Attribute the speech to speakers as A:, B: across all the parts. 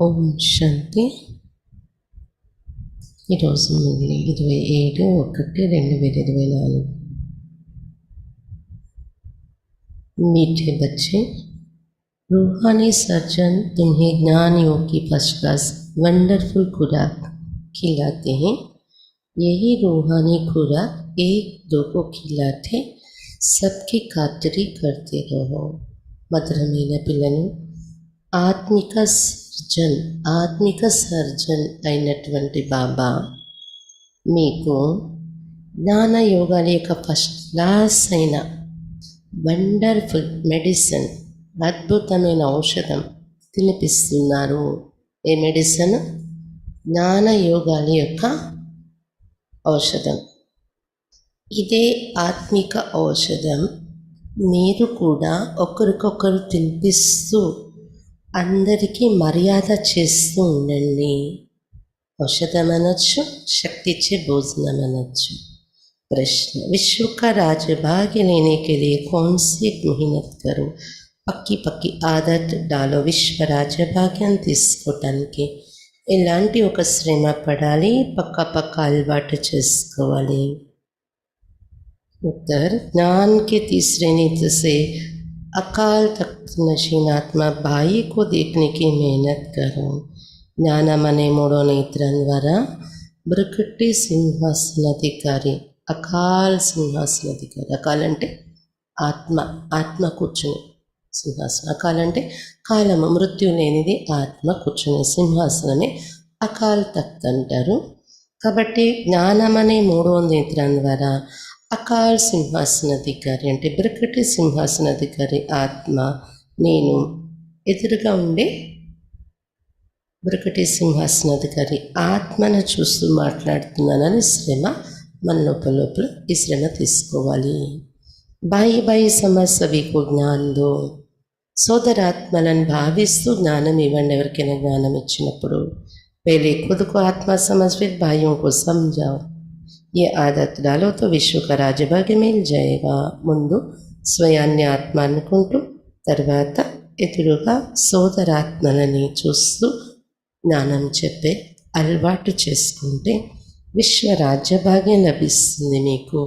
A: ఓం శాంతి. ఈరోజు 27/1/2024. मीठे बच्चे, रूहानी सर्जन तुम्हें ज्ञान योग की फर्स्ट क्लास वंडरफुल खुराक खिलाते हैं। यही रूहानी खुराक एक दो को खिलाते सबकी खातिरी करते रहो। మధురమైన పిల్లలు, ఆత్మిక సర్జన్ అయినటువంటి బాబా మీకు జ్ఞాన యోగాల యొక్క ఫస్ట్ క్లాస్ అయిన వండర్ఫుల్ మెడిసిన్, అద్భుతమైన ఔషధం తినిపిస్తున్నారు. ఏ మెడిసిన్? జ్ఞాన యోగాల యొక్క ఔషధం. ఇదే ఆత్మిక ఔషధం మీరు కూడా ఒకరికొకరు తినిపిస్తూ అందరికీ మర్యాద చేస్తూ ఉండండి. ఔషధం అనొచ్చు, शक्ति ఇచ్చే భోజనం అనొచ్చు. प्रश्न: विश्व का राजभाग्य लेने के लिए कौन सी मेहनत करो? పక్కి ఆదత్ డాలో విశ్వ రాజభాగ్యం తీసుకోవటానికి ఇలాంటి ఒక శ్రమ పడాలి, పక్క అలవాటు చేసుకోవాలి. उत्तर: ज्ञान के तीसरे नेत्र से अकाल तख्त नशीन आत्मा भाई को देखने की मेहनत करो. జ్ఞానం అనే మూడో నేత్రం ద్వారా బ్రకటి సింహాసనాధికారి, అకాల్ సింహాసనాధికారి. అకాల్ అంటే ఆత్మ కూర్చుని సింహాసనం. అకాల్ అంటే కాలము, మృత్యు లేనిది ఆత్మ కూర్చునే సింహాసనమే అకాల్ తఖ్త్ అంటారు. కాబట్టి జ్ఞానం అనే మూడో నేత్రం ద్వారా అకాల్ సింహాసనాధికారి అంటే బ్రకటి సింహాసనాధికారి ఆత్మ, నేను ఎదురుగా ఉండే బ్రకటి సింహాసనాధికారి ఆత్మను చూస్తూ మాట్లాడుతున్నానని శ్రమ మన లోపల ఈ శ్రమ తీసుకోవాలి. బాయి సమజ్ సభీకు జ్ఞానంలో సోదరాత్మలను భావిస్తూ జ్ఞానం ఇవ్వండి. ఎవరికైనా జ్ఞానం ఇచ్చినప్పుడు पहले खुद को आत्मा समझ फिर भाइयों को समझाओ. ये आदत डालो तो विश्व का राजभाग्य मिल जाएगा. ముందు స్వయాన్ని ఆత్మ అనుకుంటూ తర్వాత ఎదురుగా సోదరాత్మలని చూస్తూ జ్ఞానం చెప్పే అలవాటు చేసుకుంటే విశ్వ రాజ్యభాగ్యం లభిస్తుంది. మీకు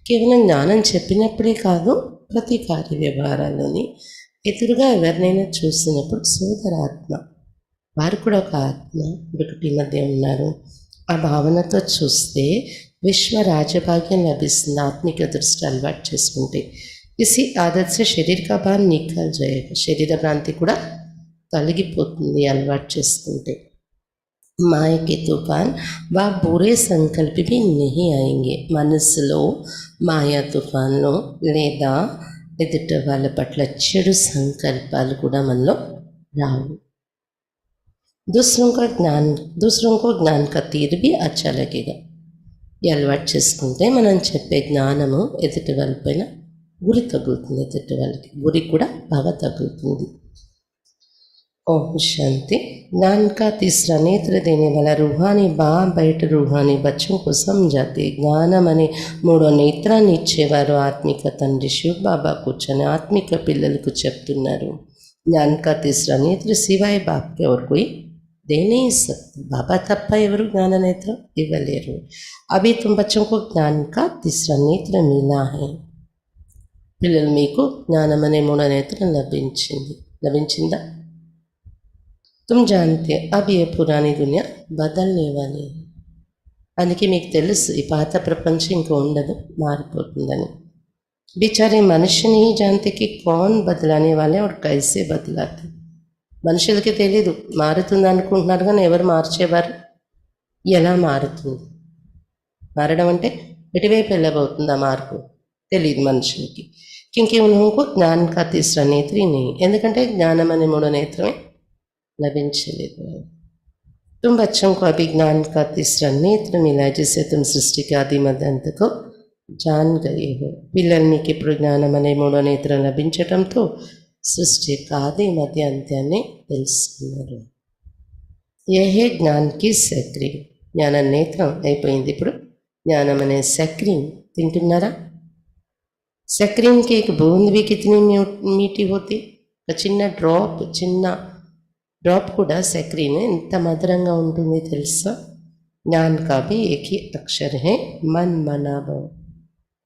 A: కేవలం జ్ఞానం చెప్పినప్పుడే కాదు, ప్రతి కార్య వ్యవహారాల్లోని ఎదురుగా ఎవరినైనా చూసినప్పుడు సోదరాత్మ, వారు కూడా ఒక ఆత్మ ఒకటి మధ్య ఉన్నారు, ఆ భావనతో చూస్తే విశ్వ రాజభాగ్యం లభిస్తుంది. ఆత్మిక దృష్టి అలవాటు చేసుకుంటే ఇసి ఆదత్ సే శరీర్ కా భార్ నికల్ జాయేగా, శరీర భ్రాంతి కూడా తొలగిపోతుంది అలవాటు చేసుకుంటే. మాయ కే తుఫాన్ వా బురే సంకల్ప भी नहीं आएंगे. మనసులో మాయా తుఫాన్లో లేదా ఎదుట వాళ్ళ పట్ల చెడు సంకల్పాలు కూడా మనలో రావు. दूसरों को ज्ञान का तीर भी अच्छा लगेगा. ఈ అలవాటు చేసుకుంటే మనం చెప్పే జ్ఞానము ఎదుటి వాళ్ళ పైన గురి తగులుతుంది, ఎదుటి వాళ్ళకి గురి కూడా బాగా తగులుతుంది. ओम शांति. ज्ञान का तीसरा नेत्र देने वाला रूहानी बाप బయట रूहानी बच्चों को समझाते. జ్ఞానం అనే మూడో నేత్రాన్ని ఇచ్చేవారు ఆత్మిక తండ్రి శివ బాబా కూర్చొని ఆత్మిక పిల్లలకు చెప్తున్నారు. ज्ञान का तीसरा नेत्र सिवाय बाप के और कोई दे नहीं सकते. बाबा तप्प ఎవరు జ్ఞాన నేత్రం ఇవ్వలేరు. अभी तुम बच्चों को ज्ञान का तीसरा नेत्र मिला है. పిల్లలు మీకు జ్ఞానం అనే మూడో నేత్రం లభించిందా? तुम जानते अब ये पुरानी दुनिया बदलने वाली है. అందుకే మీకు తెలుసు ఈ పాత ప్రపంచం ఇంకా ఉండదు, మారిపోతుందని. बेचारे मनुष्य नहीं जानते कि कौन बदलाने वाले और कैसे बदलाते. మనుషులకి తెలీదు, మారుతుంది అనుకుంటున్నారు కానీ ఎవరు మార్చేవారు, ఎలా మారుతుంది, మారడం అంటే ఎటువైపు వెళ్ళబోతుంది ఆ మార్పు తెలియదు మనుషులకి. क्योंकि उनको ज्ञान का तीसरा नेत्र ही नहीं, ఎందుకంటే జ్ఞానం అనే మూడో నేత్రమే లభించలేదు. तुम बच्चों को अभी ज्ञान का तीसरा नेत्र मिला है जिससे तुम सृष्टि के आदि मध्य अंत को जान गए हो. పిల్లలు మీకు ఇప్పుడు జ్ఞానం అనే మూడో నేత్రం లభించటంతో సృష్టి యొక్క ఆది మధ్య అంత్యాన్ని తెలుసుకున్నారు. ఏహే జ్ఞాన్కి సక్రియ. జ్ఞాన నేత్రం అయిపోయింది, ఇప్పుడు జ్ఞానం అనే సక్రియం తింటున్నారా? सक्रीन की एक बूंद भी कितनी मीठी होती. ఒక చిన్న డ్రాప్, చిన్న డ్రాప్ కూడా సక్రీన్ ఎంత మధురంగా ఉంటుంది తెలుసా. జ్ఞాన్ కా భీ ఏక్ హీ అక్షర్ హై మన్ మనాభవ.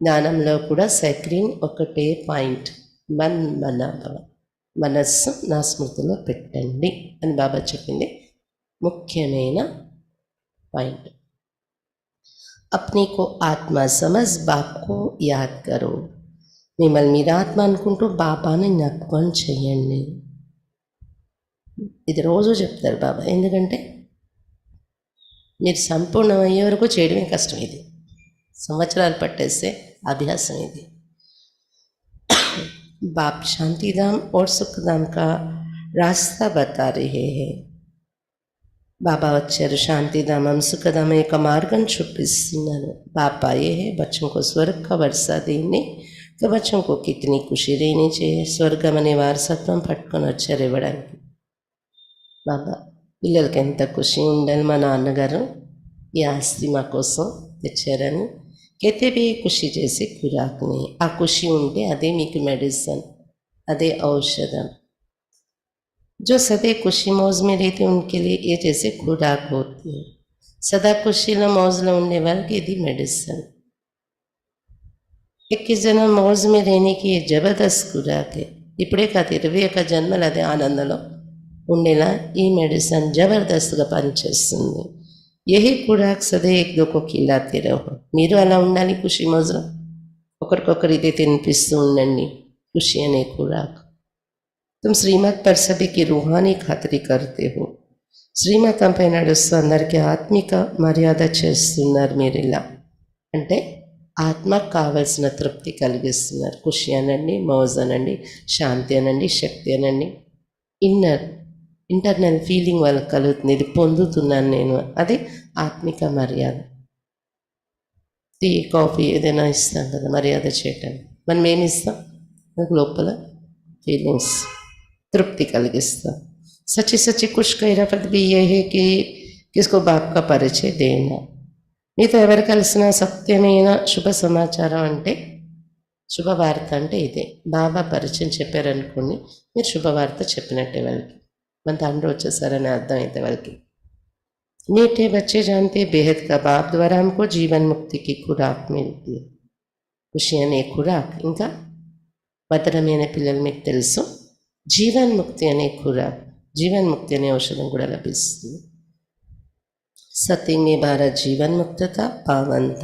A: జ్ఞానంలో కూడా సక్రీన్ ఒకటే పాయింట్, మన్ మనాభవ, మనస్సు నా స్మృతిలో పెట్టండి అని బాబా చెప్పింది ముఖ్యమైన పాయింట్. అప్నీ కో ఆత్మ సమజ్ బాప్కో యాద్ కరో. మిమ్మల్ని మీరు ఆత్మ అనుకుంటూ బాబాని జ్ఞాపకం చెయ్యండి. ఇది రోజు చెప్తారు బాబా, ఎందుకంటే మీరు సంపూర్ణం అయ్యే వరకు చేయడమే కష్టం. ఇది సంవత్సరాలు పట్టేసే అభ్యాసం ఇది. బాప్ శాంతిధామ్ और సుఖధామ్ కా రాస్తా బతా రహే హై. బాబా వచ్చారు, శాంతిధామం సుఖధామం యొక్క మార్గం చూపిస్తున్నారు. బాప్ ఆయే హై బచ్చోं को स्वर्ग का वर्षा देने, तो बच्चों को कितनी खुशी रहनी चाहिए. స్వర్గం అనే వారసత్వం పట్టుకొని వచ్చారు ఇవ్వడానికి. బాబా పిల్లలకి ఎంత ఖుషి ఉండాలి, మా నాన్నగారు ఈ ఆస్తి మా కోసం తెచ్చారని. कहते भी खुशी जैसे खुराक नहीं. ఆ ఖుషి ఉంటే అదే మీకు మెడిసిన్, అదే ఔషధం. जो सदा खुशी मौज में रहते उनके लिए ये जैसे खुराक होती है. సదా ఖుషీలో మౌజ్లో ఉండే వాళ్ళకి ఇది మెడిసిన్. 21 జన్మ మౌజ్ में रहने की జబర్దస్త్ खुराक है. ఇప్పుడే కాదు 21 జన్మలు అదే ఆనందంలో ఉండేలా ఈ మెడిసిన్ జబర్దస్త్గా పనిచేస్తుంది. यही खुराक सदा एक दो को खिलाते रहो. మీరు అలా ఉండాలి ఖుషి మౌజ్లో, ఒకరికొకరు ఇదే తినిపిస్తూ ఉండండి ఖుషి అనే खुराक. तुम श्रीमत पर सभी की रूहानी खातरी करते हो. శ్రీమతంపై నడుస్తూ అందరికీ ఆత్మిక మర్యాద చేస్తున్నారు మీరు. ఇలా అంటే ఆత్మకు కావలసిన తృప్తి కలిగిస్తున్నారు. ఖుషి అనండి, మౌజ్ అనండి, శాంతి అనండి, శక్తి అనండి. ఇంటర్నల్ ఫీలింగ్ వాళ్ళకి కలుగుతుంది, ఇది పొందుతున్నాను నేను, అది ఆత్మిక మర్యాద. టీ కాఫీ ఏదైనా ఇస్తాం కదా మర్యాద చేయటానికి, మనం ఏమి ఇస్తాం, మనకు లోపల ఫీలింగ్స్ తృప్తి కలిగిస్తాం. సచి సచి కుష్ కైరాఫత్ బి ఏ హే కి కిస్కో బాప్ కా పరిచయ దేనా. మీతో ఎవరు కలిసిన సత్యమైన శుభ సమాచారం అంటే, శుభవార్త అంటే ఇదే. బాబా పరిచయం చెప్పారనుకోండి, మీరు శుభవార్త చెప్పినట్టే వాళ్ళకి. మన తండ్రి వచ్చేసారని అర్థం అయితే వాళ్ళకి. मीठे बच्चे जानते बेहद का बाप द्वारा हमको जीवन मुक्ति की खुराक मिलती है. ఖుషి అనే खुराक. ఇంకా మధురమైన పిల్లలు మీకు తెలుసు, జీవన్ ముక్తి అనే खुराक, జీవన్ ముక్తి అనే ఔషధం కూడా లభిస్తుంది. సతీమే భారత్ జీవన్ ముక్తత పావంత.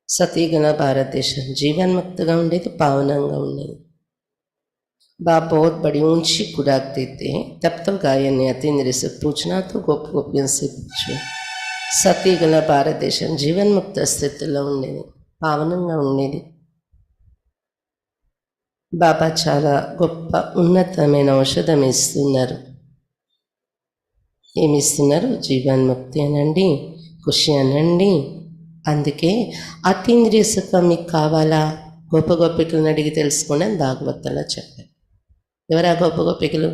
A: సతీగణ భారతదేశం జీవన్ ముక్తగా ఉండేది, పావనంగా ఉండేది. बाप बहुत बड़ी ऊंची खुराक देते हैं. तब तो गायन ने अतीन्द्र से पूछना तो गोप गोपियों से पूछो. సతీగల భారతదేశం జీవన్ముక్త స్థితిలో ఉండేది, పావనంగా ఉండేది. బాబా చాలా గొప్ప ఉన్నతమైన ఔషధం ఇస్తున్నారు. ఏమిస్తున్నారు? జీవన్ముక్తి అనండి, ఖుషి అనండి. అందుకే అతీంద్రియ సుఖం మీకు కావాలా, గొప్ప గొప్పికలను అడిగి తెలుసుకోండి అని భాగవతంలో చెప్పారు. ఎవరా గొప్ప గొప్పికలు?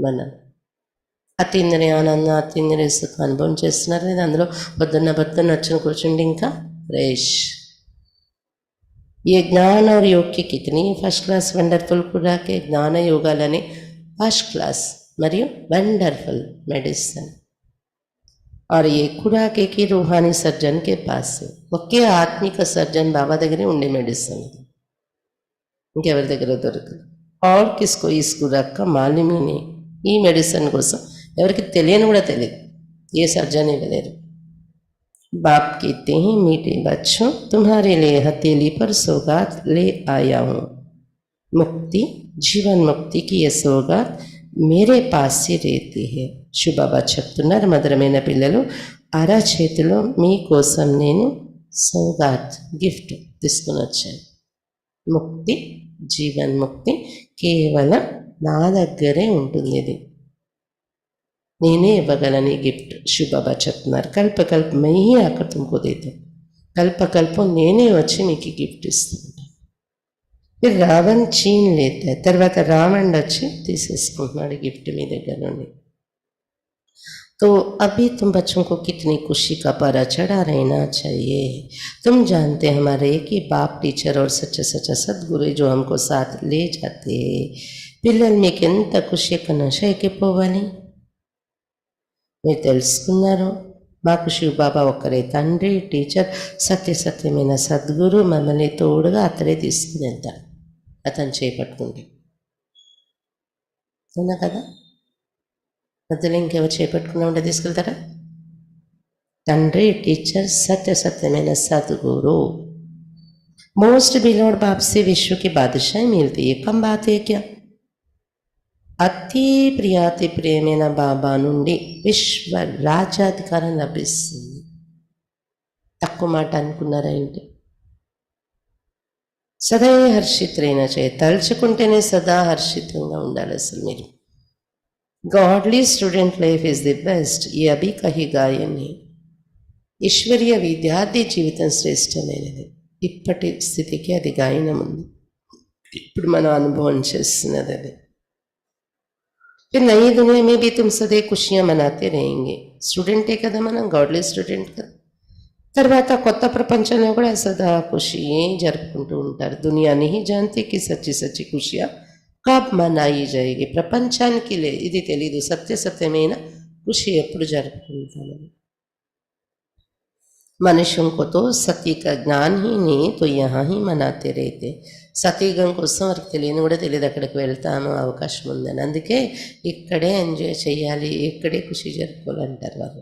A: మన అతీంద్రియ ఆనందం, అతీంద్రియ సుఖం అనుభవం చేస్తున్నారు లేదా? అందులో పొద్దున్న వచ్చిన కూర్చుండి ఇంకా ఫ్రెష్. ये ज्ञान और योग की कितनी फर्स्ट क्लास వండర్ఫుల్ खुराक. జ్ఞాన యోగాలని ఫస్ట్ క్లాస్ మరియు వండర్ఫుల్ మెడిసిన్. और ये खुराक एक ही रूहानी सर्जन के पास है. ఒకే ఆత్మిక సర్జన్ బాబా దగ్గరే ఉండే మెడిసిన్, ఇంకెవరి దగ్గర దొరకదు. और किसको इस खुराक का मालूम ही नहीं. ఈ మెడిసిన్ కోసం ఎవరికి తెలియని కూడా తెలియదు, ఏ సర్జన్ ఇవ్వలేరు. बाप कहते हैं मीठे बच्चों तुम्हारे लिए हथेली पर सौगात ले आया हूँ. मुक्ति, जीवन मुक्ति की यह सौगात मेरे पास से रहती है. శుభాబా చెప్తున్నారు, మధురమైన పిల్లలు, అరచేతిలో మీకోసం నేను సౌగాత్ గిఫ్ట్ తీసుకుని వచ్చాను. ముక్తి, జీవన్ ముక్తి కేవలం నా దగ్గరే ఉంటుంది, ఇది నేనే ఇవ్వగలని గిఫ్ట్. శుభాబా చెప్తున్నారు, కల్పకల్ప మై ఆకర్ తుమ్కో దేతా. కల్పకల్పం నేనే వచ్చి మీకు గిఫ్ట్ ఇస్తుంటాను. మీరు రావణ్ చీన్ లేతా, తర్వాత రావణ్ వచ్చి తీసేసుకుంటున్నాడు గిఫ్ట్ మీ దగ్గర నుండి. तो अभी तुम बच्चों को कितनी खुशी का पारा चढ़ा रहना चाहिए. तुम जानते हैं हमारे कि बाप टीचर और सच्चा सच्चा सदगुरु जो हमको साथ ले जाते हैं, పిల్లలు మీకు ఎంత ఖుషి యొక్క నశ ఎక్కిపోవాలి. మీరు తెలుసుకున్నారు, మాకు శివబాబా ఒక్కరే తండ్రి, టీచర్, సత్యమైన సద్గురు, మమ్మల్ని తోడుగా అతడే తీసుకుని వెళ్తాడు. అతను చేపట్టుకుంటే అవునా కదా? మధ్యలో ఇంకెవరు చేపట్టుకున్నా ఉంటే తీసుకెళ్తారా? తండ్రి, టీచర్, సత్యమైన సద్గురు. मोस्ट बिलोड बाप से विश्व की बादशाही मिलती है. कम बात है क्या? అతి ప్రియాతి ప్రియమైన బాబా నుండి విశ్వ రాజ్యాధికారం లభిస్తుంది. తక్కువ మాట అనుకున్నారా ఏంటి? సదా హర్షితులైన చేయ తలుచుకుంటేనే సదా హర్షితంగా ఉండాలి. అసలు మీరు godly student life is the best. ఈ అభి కహి గాయని. ఈశ్వరీయ విద్యార్థి జీవితం శ్రేష్టమైనది. ఇప్పటి స్థితికి అది గాయనం ఉంది. ఇప్పుడు మనం అనుభవం చేస్తున్నది అది. నई दुनिया में भी तुम सदैव खुशियाँ मनाते रहेंगे. స్టూడెంటే కదా మనం, గాడ్లీ స్టూడెంట్ కదా. తర్వాత కొత్త ప్రపంచంలో కూడా సదా ఖుషి జరుపుకుంటూ ఉంటారు. దునియా नहीं जानती कि सच्ची सच्ची खुशियाँ कब मनाई जाएगी. ప్రపంచానికి ఇది తెలీదు, సత్యమైన ఖుషి ఎప్పుడు జరుపుకుంటామని. मनुष्यों को तो सत्य का ज्ञान ही नहीं तो यहाँ ही मनाते रहते. సతీగం కోసం వారికి తెలియని కూడా తెలియదు అక్కడికి వెళ్తాము అవకాశం ఉందని. అందుకే ఇక్కడే ఎంజాయ్ చేయాలి, ఇక్కడే ఖుషి జరుపుకోవాలంటారు వాళ్ళు.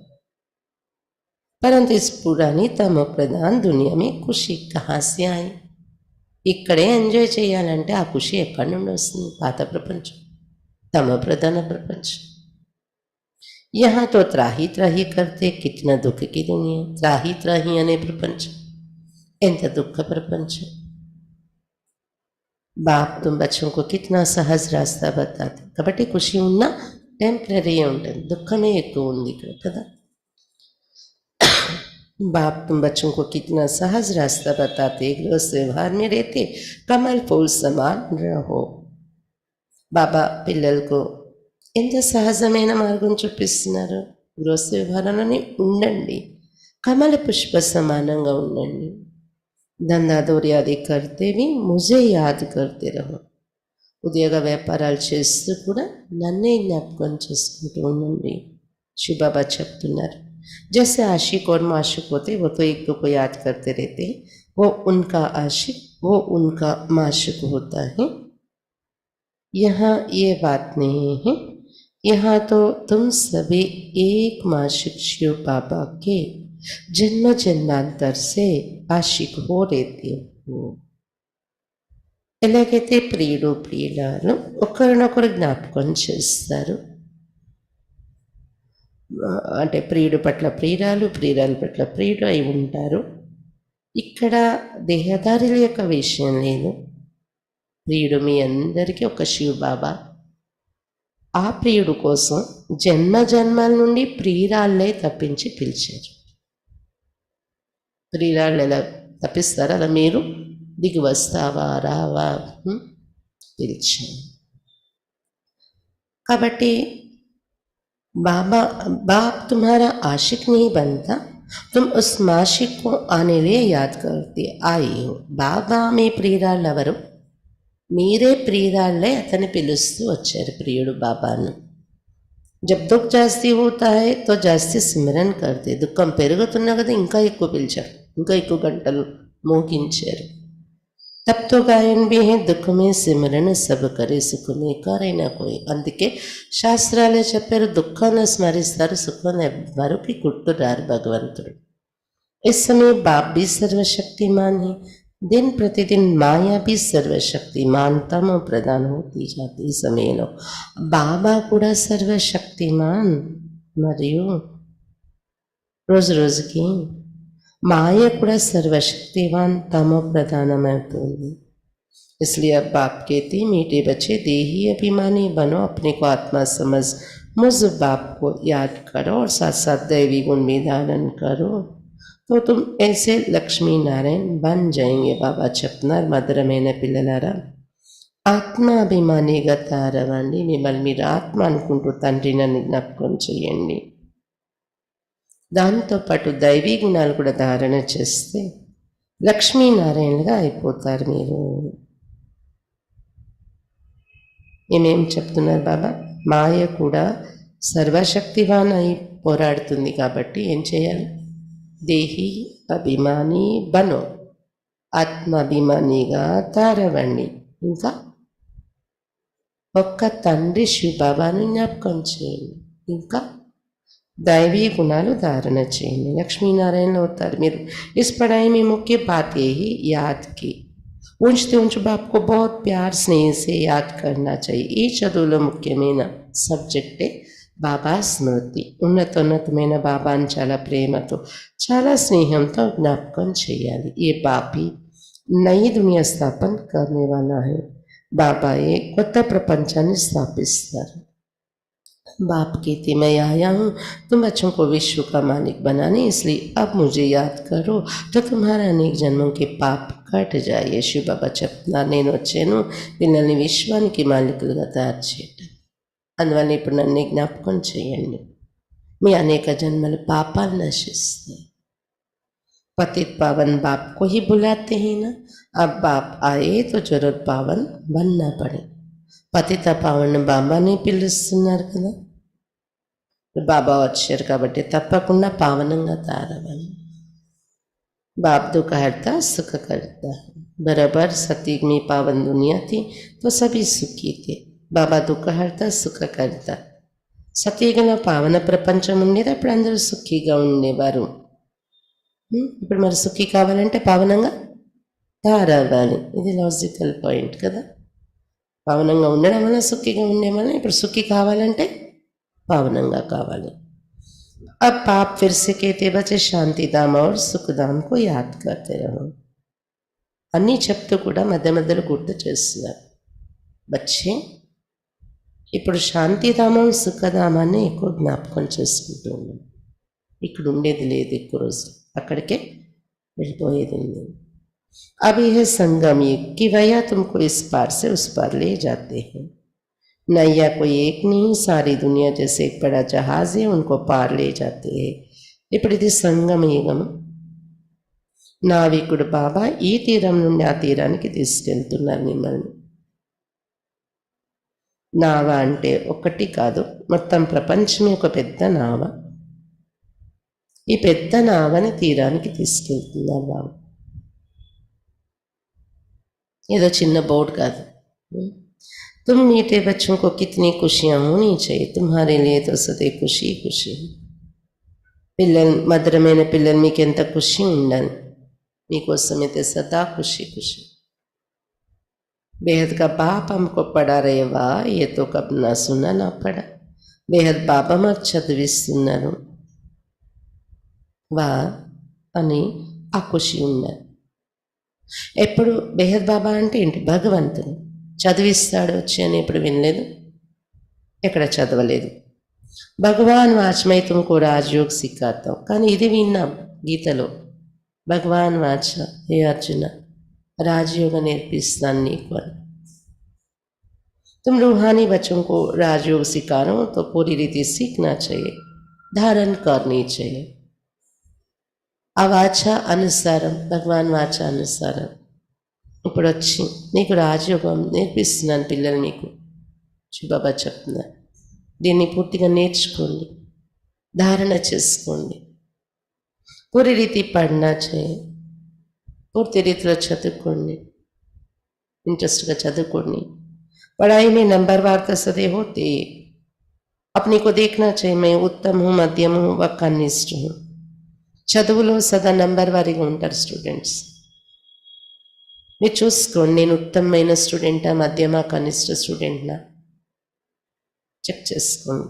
A: परंतु इस पुरानी तमो प्रधान दुनिया में खुशी कहाँ से आई. ఇక్కడే ఎంజాయ్ చేయాలంటే ఆ ఖుషి ఎక్కడి నుండి వస్తుంది? పాత ప్రపంచం, తమో ప్రధాన ప్రపంచం. यहाँ तो त्राही त्राही करते. कितना दुख की दुनिया. त्राही त्राही అనే ప్రపంచం ఎంత దుఃఖ ప్రపంచం. बाप तुम बच्चों को कितना सहज रास्ता बताते. కాబట్టి ఖుషి ఉన్నా టెంపరీ ఉంటుంది, దుఃఖమే ఎక్కువ ఉంది ఇక్కడ కదా. बाप तुम बच्चों को कितना सहज रास्ता बताते. गृहस्थ व्यवहार में रहते कमल फूल समान रहो. బాబా పిల్లలకు ఎంత సహజమైన మార్గం చూపిస్తున్నారు. గృహస్థ వ్యవహారంలోనే ఉండండి, కమల పుష్ప సమానంగా ఉండండి. దందా దౌర్యాది करते भी मुझे याद करते रहो. ఉద్యోగ వ్యాపారాలు చేస్తూ కూడా నన్నే జ్ఞాపకం చేసుకుంటూ ఉండండి. శివబాబా చెప్తున్నారు, जैसे आशिक और माशूक होते वो तो एक दो को याद करते रहते हैं. वो उनका आशिक, वो उनका माशूक होता है. यहाँ ये बात नहीं है. यहाँ तो तुम सभी एक माशिक शिव बाबा के जन्म जन्मांतर से आशिक हो रहते हो. ఎలాగైతే ప్రియుడు ప్రియురాలు ఒకరినొకరు జ్ఞాపకం చేస్తారు, అంటే ప్రియుడు పట్ల ప్రియురాలు, ప్రియురాలు పట్ల ప్రియుడు అయి ఉంటారు. ఇక్కడ దేహదారుల యొక్క విషయం లేదు. ప్రియుడు మీ అందరికీ ఒక శివ బాబా. ఆ ప్రియుడు కోసం జన్మ జన్మల నుండి ప్రియురాళ్ళే తప్పించి పిలిచారు. ప్రియురాళ్ళు ఎలా తప్పిస్తారో అలా మీరు దిగి వస్తావా రావా పిలిచారు. కాబట్టి बाबा बाप तुम्हारा आशिक नहीं बनता, तुम उस माशिक को आने लिए याद करते आई हो. బాబా మీ ప్రియురాళ్ళెవరు? మీరే ప్రియురాళ్ళే అతన్ని పిలుస్తూ వచ్చారు ప్రియుడు బాబాను. जब दुख जास्ती होता है तो जास्ती सिमरन करते. దుఃఖం పెరుగుతున్నా కదా ఇంకా ఎక్కువ పిలిచారు, ఇంకా ఎక్కువ గంటలు మోగించారు. तब तो गायन भी है, दुख में सिमरन सब करे, सुख में करे ना कोई. అందుకే శాస్త్రాలే చెప్పారు, దుఃఖాన్ని స్మరిస్తారు, సుఖాన్ని ఎవ్వరికి కుట్టురారు భగవంతుడు. इस समय बाप भी सर्वशक्तिमान है. दिन प्रतिदिन माया भी सर्वशक्तिमान तम प्रदान होती जाती. ఈ సమయంలో బాబా కూడా సర్వశక్తిమాన్, మరియు రోజు రోజుకి మాయ కూడా సర్వశక్తివాన్ తమో ప్రధానమవుతుంది. इसलिए अब बाप कहते मीठे बच्चे देही अभिमानी बनो, अपने को आत्मा समझ मुझ बाप को याद करो और साथ साथ दैवी गुण भी धारण करो, तो तुम ऐसे लक्ष्मी नारायण बन जाएंगे. बाबा చెప్తున్నారు, మధురమైన పిల్లలారా ఆత్మాభిమానిగా తారవండి. మిమ్మల్ని మీరు ఆత్మ అనుకుంటూ తండ్రిని జ్ఞాపకం చేయండి. దాంతోపాటు దైవీ గుణాలు కూడా ధారణ చేస్తే లక్ష్మీనారాయణగా అయిపోతారు మీరు. ఏమేం చెప్తున్నారు బాబా? మాయ కూడా సర్వశక్తివాన్ అయి పోరాడుతుంది కాబట్టి ఏం చేయాలి? దేహి అభిమాని బనో, ఆత్మాభిమానిగా తారవండి. ఇంకా ఒక్క తండ్రి శివబాబాను జ్ఞాపకం చేయండి. ఇంకా दैवी गुणाలు धारण చేయండి. లక్ష్మీనారాయణలో అవుతారు మీరు. इस पढ़ाई में मुख्य बात यही याद की ऊंचते ऊंच बाप को बहुत प्यार स्नेह से याद करना चाहिए. ఈ చదువులో ముఖ్యమైన సబ్జెక్టే బాబా స్మృతి. ఉన్నతోన్నతమైన బాబాని చాలా ప్రేమతో, చాలా స్నేహంతో జ్ఞాపకం చేయాలి. ఏ పాపి నయి దునియా స్థాపన करने वाला है. బాబాయే కొత్త ప్రపంచాన్ని స్థాపిస్తారు. बाप कहते मैं आया हूँ तुम बच्चों को विश्व का मालिक बनाने, इसलिए अब मुझे याद करो तो तुम्हारा अनेक जन्मों के पाप कट जाए. शिव बाबा చెప్తున్నారు, నేను వచ్చాను పిల్లల్ని విశ్వానికి మాలికులుగా తయారు చేయటం. అందువల్ల ఇప్పుడు నన్ను జ్ఞాపకం చేయండి. మీ అనేక జన్మల పాపాలు నశిస్తాయి. पतित पावन बाप को ही बुलाते हैं ना. अब बाप आए तो जरूर पावन बनना पड़े. పతిత పావన బాబాని పిలుస్తున్నారు కదా. బాబా వచ్చారు కాబట్టి తప్పకుండా పావనంగా తయారవ్వాలి. బాప్ दुख हरता सुख करता. बराबर सतयुग में पावन दुनिया थी तो सभी सुखी थे. బాబా దుఃఖ హర్త సుఖ కర్త. సతయుగంలో పావన ప్రపంచం ఉండేది, అప్పుడు అందరూ సుఖీగా ఉండేవారు. ఇప్పుడు మరి సుఖీ కావాలంటే పావనంగా తయారవ్వాలి. ఇది లాజికల్ పాయింట్ కదా. పావనంగా ఉండడం వల్ల సుఖిగా ఉండే వల్ల ఇప్పుడు సుఖి కావాలంటే పావనంగా కావాలి. अब पाप फिर से कहते बचे शांति धाम और सुख धाम को याद करते रहो. అన్నీ చెప్తూ కూడా మధ్య మధ్యలో గుర్తు చేస్తున్నారు. బచ్చే ఇప్పుడు శాంతిధామం సుఖధామాన్ని ఎక్కువ జ్ఞాపకం చేసుకుంటూ ఉన్నాం. ఇక్కడ ఉండేది లేదు ఎక్కువ రోజులు, అక్కడికే వెళ్ళిపోయేది ఉంది. अब यह संगम युग की वजह तुमको इस पार से उस पार ले जाते हैं. नैया कोई एक नहीं, सारी दुनिया जैसे एक बड़ा जहाज है, उनको पार ले जाते हैं. ఇప్పుడు ఇది సంగమ యుగం. నావికుడు బాబా ఈ తీరం నుండి ఆ తీరానికి తీసుకెళ్తున్నారు మిమ్మల్ని. నావ అంటే ఒకటి కాదు, మొత్తం ప్రపంచమే ఒక పెద్ద నావ. ఈ పెద్ద నావని తీరానికి తీసుకెళ్తున్నారు బాబా. ఏదో చిన్న బోర్డు కాదు. तुम मीठे बच्चों को कितनी खुशियाँ होनी चाहिए, तुम्हारे लिए तो सदैव खुशी खुशी. పిల్లలు మధురమైన పిల్లలు మీకు ఎంత ఖుషి ఉండాలి, మీకోసమైతే సదా ఖుషి ఖుషి. बेहद का बाप हमको पढ़ा रहे వా ये तो कब ना सुना ना पढ़ा. బేహద్ బాబా మాకు చదివిస్తున్నారు వా అని ఆ ఖుషి ఉండాలి. ఎప్పుడు బేహద్ బాబా అంటే ఏంటి? భగవంతుడు చదివిస్తాడు వచ్చి అని ఎప్పుడు వినలేదు, ఎక్కడ చదవలేదు. భగవాన్ వాచ్మై తుమ్కో రాజయోగ్ సిక్కాతాం, కానీ ఇది విన్నాం గీతలో. భగవాన్ వాచ హే అర్జున రాజయోగ నేర్పిస్తాను నీకు అని. तुम रूहानी बच्चों को राजयोग सिखाओ तो पूरी रीति सीखना चाहिए, धारण करनी चाहिए. ఆ వాచ అనుసారం, భగవాన్ వాచ అనుసారం ఇప్పుడు వచ్చి నీకు రాజయోగం నేర్పిస్తున్నాను పిల్లలు మీకు. శివబాబా చెప్తున్నారు, దీన్ని పూర్తిగా నేర్చుకోండి, ధారణ చేసుకోండి. పూరి రీతి పడినా చేయి, పూర్తి రీతిలో చదువుకోండి, ఇంట్రెస్ట్గా చదువుకోండి. पढ़ाई में नंबरवार तो सदैव होते ही अपने को देखना चाहिए, मैं उत्तम हूँ, मध्यम हूँ व कनिष्ठ हूँ. చదువులో సదా నంబర్ వారీగా ఉంటారు స్టూడెంట్స్. మీరు చూసుకోండి, నేను ఉత్తమమైన స్టూడెంటా, మధ్యమా, కనిష్ట స్టూడెంట్నా చెక్ చేసుకోండి.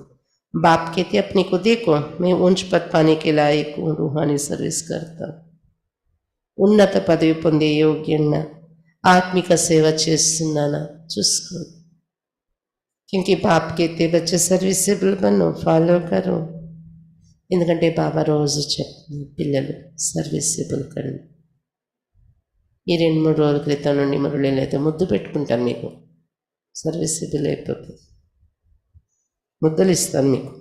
A: बाप कहते अपने को देखो, मैं ऊंच पद पाने के लायक हूँ, रूहानी सर्विस करता हूँ, ఉన్నత పదవి పొందే యోగ్యంగా ఆత్మిక సేవ చేస్తున్నానా చూసుకోండి. क्योंकि बाप कहते बच्चे सर्विसेबल बनो, फॉलो करो. ఎందుకంటే బాబా రోజు చెప్తుంది పిల్లలు సర్వీసబుల్ కండి. ఈ 2-3 రోజుల క్రితం నుండి మురళీలు అయితే ముద్దు పెట్టుకుంటాను, మీకు సర్వీసబుల్ అయిపోతుంది, ముద్దలు ఇస్తాను మీకు.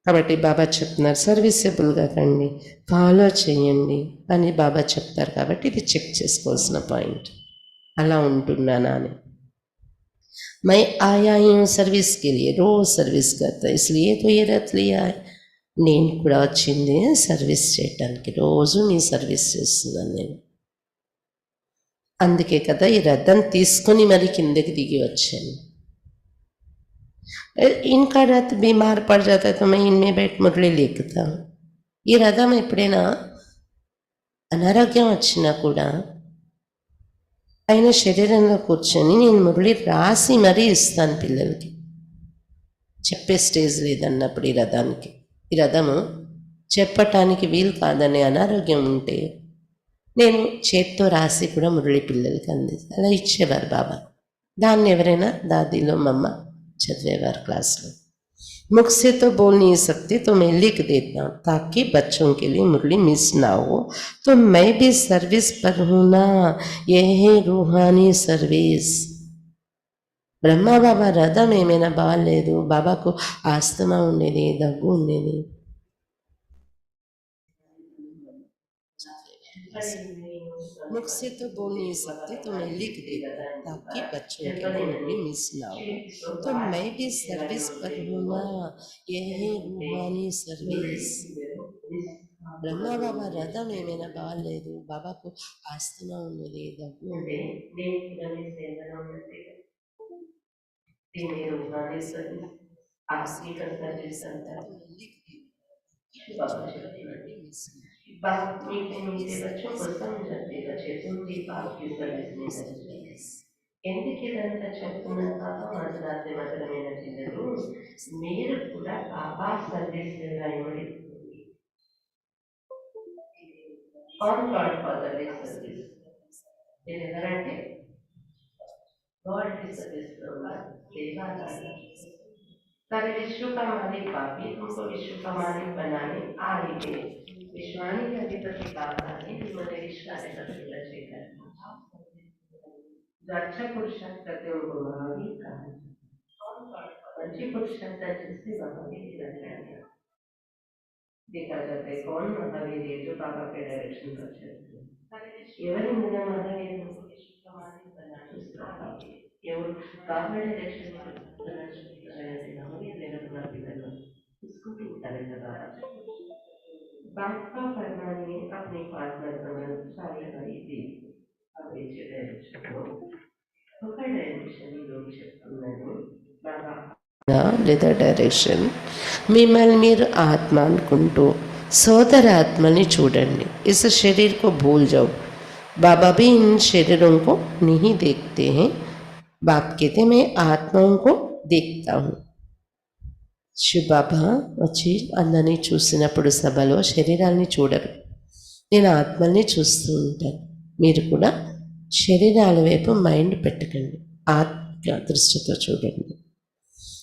A: కాబట్టి బాబా చెప్తున్నారు సర్వీసబుల్గా కండి, ఫాలో చేయండి అని బాబా చెప్తారు. కాబట్టి ఇది చెక్ చేసుకోవాల్సిన పాయింట్, అలా ఉంటున్నానా అని. मैं आया ही हूँ सर्विस के लिए, रोज सर्विस करता है, इसलिए तो ये रथ लिया है. నేను కూడా వచ్చింది సర్వీస్ చేయటానికి, రోజు మీ సర్వీస్ చేస్తున్నాను నేను. అందుకే కదా ఈ రథం తీసుకొని మరి కిందకి దిగి వచ్చాను. इनका रथ बीमार पड़ जाता है तो मैं इनमें बैठ मुरली लिखता हूँ. ఈ రథం ఎప్పుడైనా అనారోగ్యం వచ్చినా కూడా ఆయన శరీరంలో కూర్చొని నేను మురళి రాసి మరీ ఇస్తాను పిల్లలకి. చెప్పే స్టేజ్ లేదన్నప్పుడు ఈ రథానికి, ఈ రథము చెప్పటానికి వీలు కాదనే అనారోగ్యం ఉంటే నేను చేత్తో రాసి కూడా మురళి పిల్లలకి అందిస్తాను. అలా ఇచ్చేవారు బాబా. దాన్ని ఎవరైనా దాదీలో మమ్మ చదివేవారు క్లాస్లో. मुख से तो बोल नहीं सकती तो मैं लिख देता हूँ ताकि बच्चों के लिए मुरली मिस ना हो. तो मैं भी सर्विस पर हूँ ना, ये है रूहानी सर्विस. బ్రహ్మ బాబా రథం ఏమైనా బాగాలేదు, బాబాకు ఆస్తమా ఉండేది, దగ్గు ఉండేది. मुख से तो बोल नहीं सकती तो मैं लिख देता ताकि बच्चों के लिए मुरली मिस ना हो. तो मैं भी सर्विस पर हूँ ना, ये है रूहानी सर्विस. బ్రహ్మ బాబా రథం ఏమైనా బాగాలేదు, బాబాకు ఆస్తమా ఉన్నది, దగ్గు ఉన్నది.
B: आपकी का सर्विस करता है. बाबा बात मीठे मीठे बच्चों को समझाते बच्चे तुमची आपकी सर्विस नहीं. ఎందుకు ఇదంతా చెప్తున్నంత మాట్లాడితే మాత్రమే పిల్లలు మీరు కూడా బాబా సర్వీస్ రాయమని ఆన్ గాడ్ ఫాదర్లీ సర్వీస్. నేను ఎవరంటే గాడ్ సర్వీస్ లో ఉన్న సేవాదారులు. सारे विश्व का मालिक बापी तुमको विश्व का मालिक बनाने आएंगे. विश्वानी के अधिपति बाबा ने तुम्हारे विश्वास का जो अच्छा पुरुषार्थ करते उनको महावीर कहा. अच्छे पुरुषार्थ जिससे महावीर कहते. देखा जाता है कौन महावीर है जो बाबा के डायरेक्शन पर चलते हैं. ఎవరి మీద महावीर विश्व का मालिक बनाने ఎవరు बाबा डायरेक्शन बाप का फरमाने अपने पार्टनर बनन सारे हरी दी अवेचे डायरेक्शन को ఒక డైరెక్షన్ లోకి చెప్తున్నాను బాబా
A: లేదా డైరెక్షన్. మిమ్మల్ని మీరు ఆత్మ అనుకుంటూ సోదర ఆత్మని చూడండి. इस शरीर को भूल जाओ. बाबा भी इन शरीरों को नहीं देखते हैं. बाप कहते मैं आत्माओं को देखता हूँ. శివబాబా వచ్చి అందరినీ చూసినప్పుడు సభలో శరీరాన్ని చూడరు, నేను ఆత్మల్ని చూస్తూ ఉంటాను. మీరు కూడా శరీరాల వైపు మైండ్ పెట్టకండి, ఆత్మ దృష్టితో చూడండి.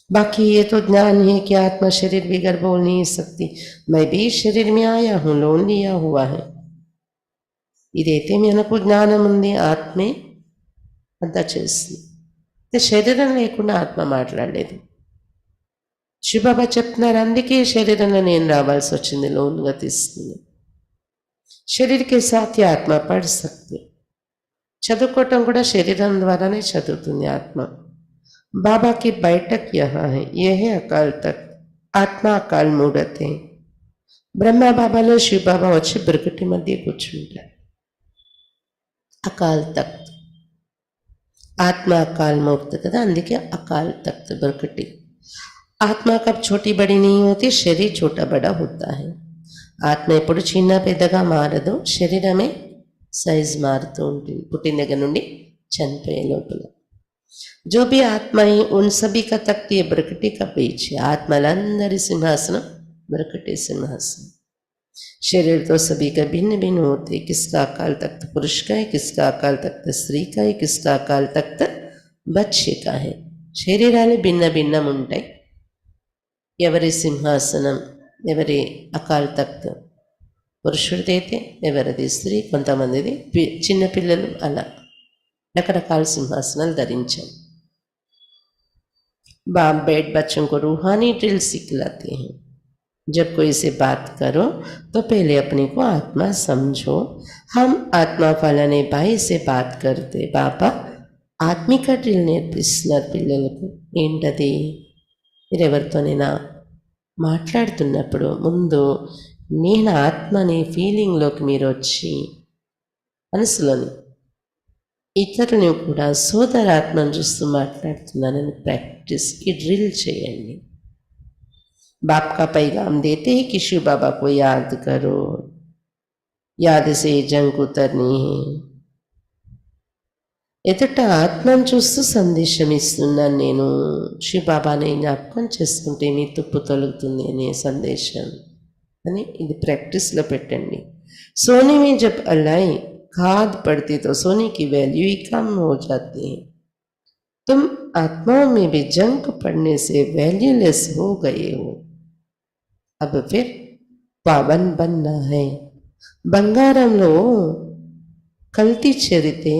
A: बाकी ये तो ज्ञान है कि आत्मा शरीर बिगर बोल नहीं सकती. मैं भी शरीर में आया हूँ, लोन लिया हुआ है. ఇదైతే మనకు జ్ఞానం ఉంది, ఆత్మే అంతా చేస్తుంది. శరీరం లేకుండా ఆత్మ మాట్లాడలేదు. శివబాబా చెప్తున్నారు, అందుకే శరీరంలో నేను రావాల్సి వచ్చింది, లోన్గా తీసుకుని. శరీరకి సాథి ఆత్మ పढ़ सकते. చదువుకోవటం కూడా శరీరం ద్వారానే చదువుతుంది ఆత్మ. बाबा की बैठक यहाँ है, यह है अकाल तख्त. आत्मा अकाल मूर्त है. బ్రహ్మ బాబాలో శివ బాబా వచ్చి బ్రకటి మధ్య కూర్చుంటారు. అకాల్ తఖ్త్, ఆత్మ అకాల్ మూర్త కదా, అందుకే అకాల్ తఖ్త్ బ్రకటి. ఆత్మ కబ్ छोटी बड़ी नहीं होती, शरीर छोटा बड़ा होता है. ఆత్మ ఎప్పుడు చిన్న పెద్దగా మారదు, శరీరమే సైజ్ మారుతూ ఉంటుంది పుట్టిన దగ్గర నుండి చనిపోయే లోపల. जो भी आत्मा ही उन सभी का तख्त ये ब्रकटी का बीच है. आत्मలందరి సింహాసనం ब्रकटी सिंहासन. शरीर तो सभी का भिन्न भिन्न होते. किसका अकाल तख्त पुरुष का है, किसका अकाल तख्त स्त्री का है, किसका अकाल तख्त बच्चे का है. శరీరాలు భిన్న భిన్నం ఉంటాయి. ఎవరి సింహాసనం, ఎవరి అకాల్ తఖ్త్ పురుషుడిదైతే, ఎవరిది స్త్రీ, కొంతమందిది చిన్నపిల్లలు, అలా రకరకాల సింహాసనాలు ధరించాం. बाप बैठ बच्चों को रूहानी ड्रिल सिखलाते हैं. जब कोई से बात करो तो पहले अपने को आत्मा समझो. हम आत्मा फलाने भाई से बात करते, बाबा ఆత్మిక డ్రిల్ నేర్పిస్తున్నారు పిల్లలకు. ఏంటది? మీరు ఎవరితోనైనా మాట్లాడుతున్నప్పుడు ముందు నేను ఆత్మని ఫీలింగ్లోకి మీరు వచ్చి మనసులోని ఇతరులను కూడా సోదరాత్మను చూస్తూ మాట్లాడుతున్నానని ప్రాక్టీస్ ఈ డ్రిల్ చేయండి. बाप का पैगाम देते हैं कि शिव बाबा को याद करो, याद से जंग उतरनी है. ఎదుట ఆత్మను చూస్తూ సందేశం ఇస్తున్నాను నేను. శివ బాబాని జ్ఞాపకం చేసుకుంటే మీ తుప్పు తొలుగుతుంది అనే సందేశం అని ఇది ప్రాక్టీస్లో పెట్టండి. सोने में जब अलाई खाद पड़ती तो सोने की वैल्यू ही कम हो जाती है. तुम आत्माओं में भी जंग पड़ने से वैल्यूलेस हो गए हो. अब फिर पावन बनना है. బంగారంలో కల్తీ చేరితే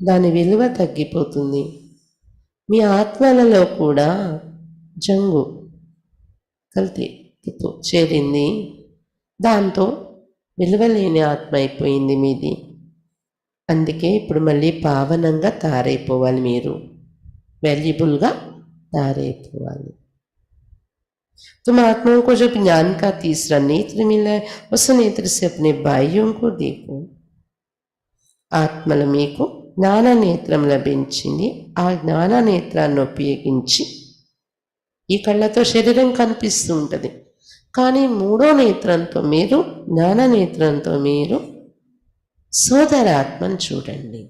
A: దాని విలువ తగ్గిపోతుంది. మీ ఆత్మలలో కూడా జంగు కల్తీతో చేరింది, దాంతో విలువలేని ఆత్మ అయిపోయింది మీది. అందుకే ఇప్పుడు మళ్ళీ పావనంగా తయారైపోవాలి, మీరు వాల్యుబుల్గా తయారైపోవాలి. तुम आत्माओं को जब ज्ञान का तीसरा नेत्र मिला है उस नेत्र से अपने भाइयों को देखो. ఆత్మల మీకు జ్ఞాన నేత్రం లభించింది. ఆ జ్ఞాన నేత్రాన్ని ఉపయోగించి ఈ కళ్ళతో శరీరం కనిపిస్తూ ఉంటుంది, కానీ మూడో నేత్రంతో మీరు జ్ఞాన నేత్రంతో మీరు సోదరాత్మను చూడండి.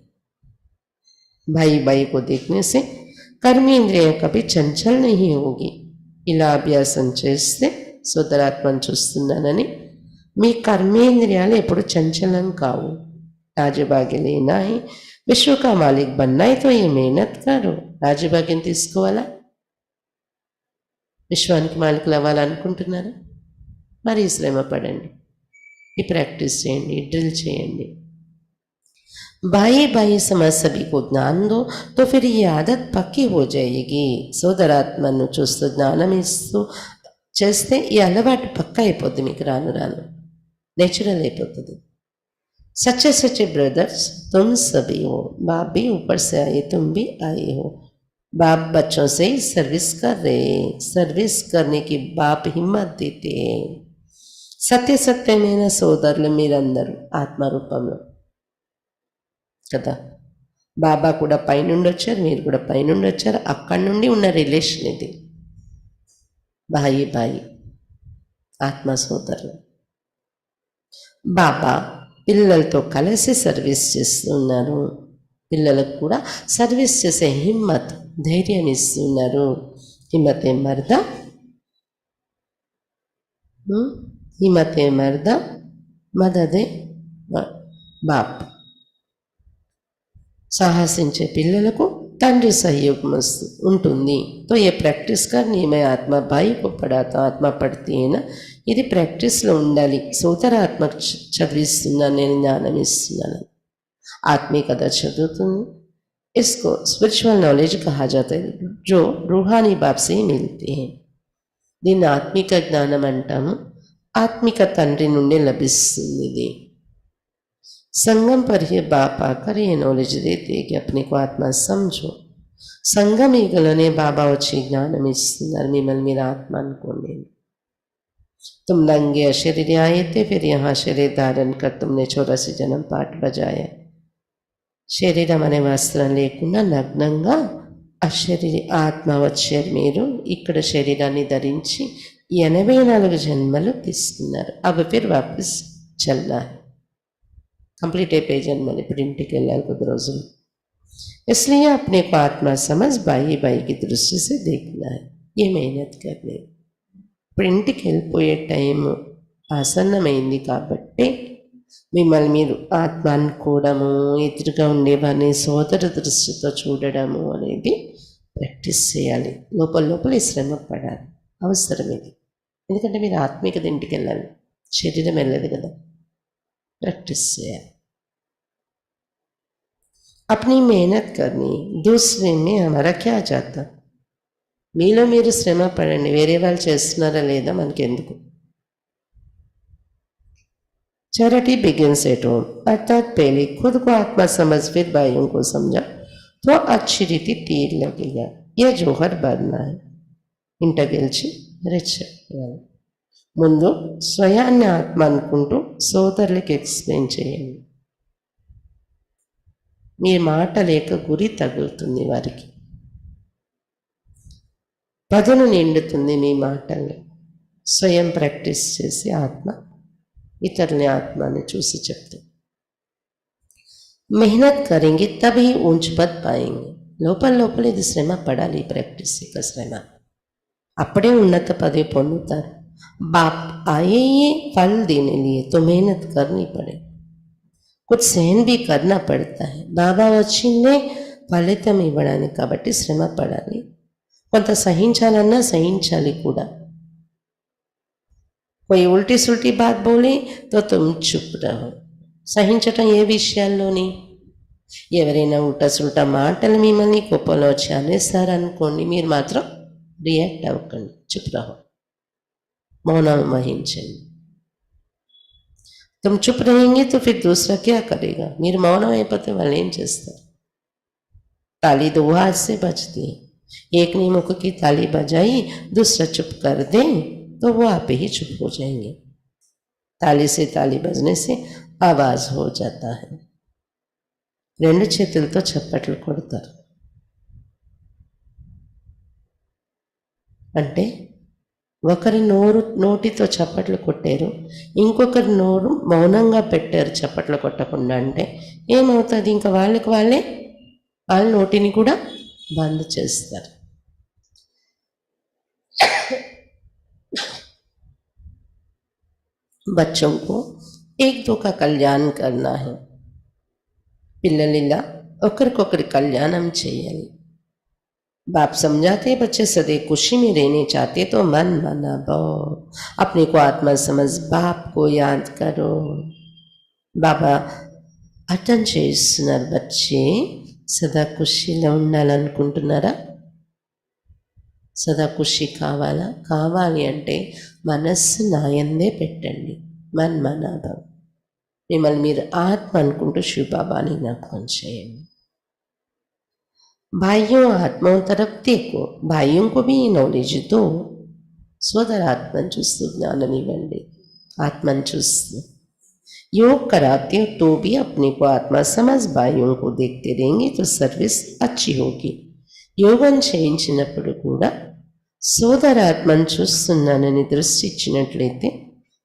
A: भाई भाई को देखने से कर्मेंद्रिय कभी चंचल नहीं होगी. ఇలా అభ్యాసం చేస్తే సోదరాత్మను చూస్తున్నానని మీ కర్మేంద్రియాలు ఎప్పుడు చంచలం కావు. రాజభాగ్యం లేనా హై, విశ్వ కా మాలిక్ బన్నా హై తో ఏ మెహనత్ కరో. రాజభాగ్యం తీసుకోవాలా? విశ్వానికి మాలికులు అవ్వాలనుకుంటున్నారా? మరి శ్రమ పడండి, ఈ ప్రాక్టీస్ చేయండి, డ్రిల్ చేయండి. भाई भाई समझ सभी को ज्ञान दो तो फिर ये आदत पक्की हो जाएगी. సోదరాత్మను చూస్తూ జ్ఞానం ఇస్తూ చేస్తే ఈ అలవాటు పక్కా అయిపోద్ది, మీకు రాను రాను నేచురల్ అయిపోతుంది. सच्चे सच्चे ब्रदर्स तुम सभी हो. बाप भी ऊपर से आए, तुम भी आए हो. बाप बच्चों से ही सर्विस कर रहे. सर्विस करने की बाप हिम्मत देते हैं. సత్య సత్యమైన సోదరులు మీరందరూ ఆత్మరూపంలో కదా. బాబా కూడా పైనుండి వచ్చారు, మీరు కూడా పైనుండి వచ్చారు. అక్కడి నుండి ఉన్న రిలేషన్ ఇది. బాయి బాయి ఆత్మ సోదరులు. బాబా పిల్లలతో కలిసి సర్వీస్ చేస్తున్నారు. పిల్లలకు కూడా సర్వీస్ చేసే హిమ్మత్, ధైర్యం ఇస్తున్నారు. హిమ్మతే మర్దా, హిమ్మతే మర్దా మదదే బాప్. సాహసించే పిల్లలకు తండ్రి సహయోగం ఉంటుంది. తో ఏ ప్రాక్టీస్ करनी मैं आत्मा भाई को पढ़ाता आत्मा पढ़ती है ना. ఇది ప్రాక్టీస్లో ఉండాలి. సోదర ఆత్మకు చదివిస్తున్నాను, నేను జ్ఞానం ఇస్తున్నాను. ఆత్మీయ కథ చదువుతుంది. इसको स्पिरिचुअल नॉलेज कहा जाता है जो रूहानी बाप से मिलते हैं. దీన్ని ఆత్మిక జ్ఞానం అంటాము. ఆత్మిక తండ్రి నుండి లభిస్తుంది ఇది. संगम पर ही बाप आकर ये नॉलेज देते कि अपने को आत्मा समझो. సంగం ఈగలోనే బాబా వచ్చి జ్ఞానం ఇస్తున్నారు, మిమ్మల్ని మీరు ఆత్మ అనుకోండి. तुम नंगे अशरीर आए थे, फिर यहाँ शरीर धारण कर तुमने 84 जन्म पाठ बजाया. శరీరం అనే వస్త్రం లేకుండా నగ్నంగా అశరీరి ఆత్మ వచ్చారు. మీరు ఇక్కడ శరీరాన్ని ధరించి 84 జన్మలు తీసుకున్నారు. అవి ఫిర్ వాపస్ చల్నా కంప్లీట్ అయిపోయే జన్మలు. ఇప్పుడు ఇంటికి వెళ్ళాలి కొద్ది రోజులు. इसलिए अपने को आत्मा समझ भाई भाई की दृष्टि से देखना है, ये मेहनत करनी. ఇప్పుడు ఇంటికి వెళ్ళిపోయే టైం ఆసన్నమైంది కాబట్టి మిమ్మల్ని మీరు ఆత్మ అనుకోవడము, ఎదురుగా ఉండేవారిని సోదర దృష్టితో చూడడము అనేది ప్రాక్టీస్ చేయాలి. లోపల లోపల శ్రమ పడాలి, అవసరం ఇది. ఎందుకంటే మీరు ఆత్మికత ఇంటికి వెళ్ళాలి, శరీరం వెళ్ళదు కదా. प्रैक्टिस से अपनी मेहनत करनी, दूसरे में हमारा क्या जाता. మీలో మీరు శ్రమ పడండి, వేరే వాళ్ళు చేస్తున్నారా లేదా మనకెందుకు. चैरिटी बिगिंस एट होम, अर्थात पहले खुद को आत्मा समझ फिर भाइयों को समझा तो अच्छी रीति तीर लगेगा. यह जोहर बनना है. ఇంట గెలిచి రిచ్ ముందు స్వయాన్ని ఆత్మ అనుకుంటూ సోదరులకి ఎక్స్ప్లెయిన్ చేయండి. మీ మాట లేక గురి తగులుతుంది వారికి, పదును నిండుతుంది మీ మాటల్ని. స్వయం ప్రాక్టీస్ చేసి ఆత్మ ఇతరుని ఆత్మని చూసి చెప్తే మెహనత్ కరేంగే తभी ऊंच पद पाएंगे. లోపల లోపల ఇది శ్రమ పడాలి, ప్రాక్టీస్ యొక్క శ్రమ. అప్పుడే ఉన్నత పదవి పొందుతారు. बाप आए ये फल देने लिए तो मेहनत करनी पड़े, कुछ सहन भी करना पड़ता है. బాబా వచ్చిందే ఫలితం ఇవ్వడానికి, కాబట్టి శ్రమ పడాలి, కొంత సహించాలన్నా సహించాలి కూడా. कोई उल्टी सुल्टी बात बोले तो तुम चुप रहो. సహించటం ఏ విషయాల్లోని, ఎవరైనా ఉల్టా సుల్టా మాటలు మిమ్మల్ని కోపంలో వచ్చి అనేస్తారనుకోండి, మీరు మాత్రం రియాక్ట్ అవ్వకండి, చుప్ రహో, మౌనం వహించండి. तुम चुप रहेंगे तो फिर दूसरा क्या करेगा. మీరు మౌనం అయిపోతే వాళ్ళు ఏం చేస్తారు. ताली दो हाथ से बजती है. एक ने मुख की ताली बजाई, दूसरा चुप कर दे तो वो आप ही चुप हो जाएंगे. ताली से ताली बजने से आवाज हो जाता है. రెండు చేతులతో చప్పట్లు కొడతారు అంటే ఒకరి నోటితో చప్పట్లు కొట్టారు, ఇంకొకరి నోరు మౌనంగా పెట్టారు చప్పట్లు కొట్టకుండా. అంటే ఏమవుతుంది, ఇంకా వాళ్ళకి వాళ్ళే వాళ్ళ నోటిని కూడా బంద్ చేస్తారు. बच्चों को एक दो का कल्याण करना है. పిల్లలిలా ఒకరికొకరి కళ్యాణం చేయాలి. बाप समझाते बच्चे सदैव खुशी में रहने चाहते तो मन माना भाव, अपने को आत्मा समझ बाप को याद करो. బాబా అర్థం చేస్తున్నారు, బచ్చే సదా ఖుషీలో ఉండాలనుకుంటున్నారా? సదా ఖుషి కావాలా? కావాలి అంటే మనస్సు నాయందే పెట్టండి. మన్ మనాభం, మిమ్మల్ని మీరు ఆత్మ అనుకుంటూ శివబాబాని జ్ఞాపకం చేయండి. भाइयों आत्माओं तरफ देखो, भाइयों को भी नॉलेज दो. సోదర ఆత్మను చూస్తూ జ్ఞానం ఇవ్వండి, ఆత్మను చూస్తూ. योग कराते हो तो भी अपने को आत्मा समझ भाइयों को देखते रहेंगे तो सर्विस अच्छी होगी. యోగం చేయించినప్పుడు కూడా సోదర ఆత్మను చూస్తున్నానని దృష్టి ఇచ్చినట్లయితే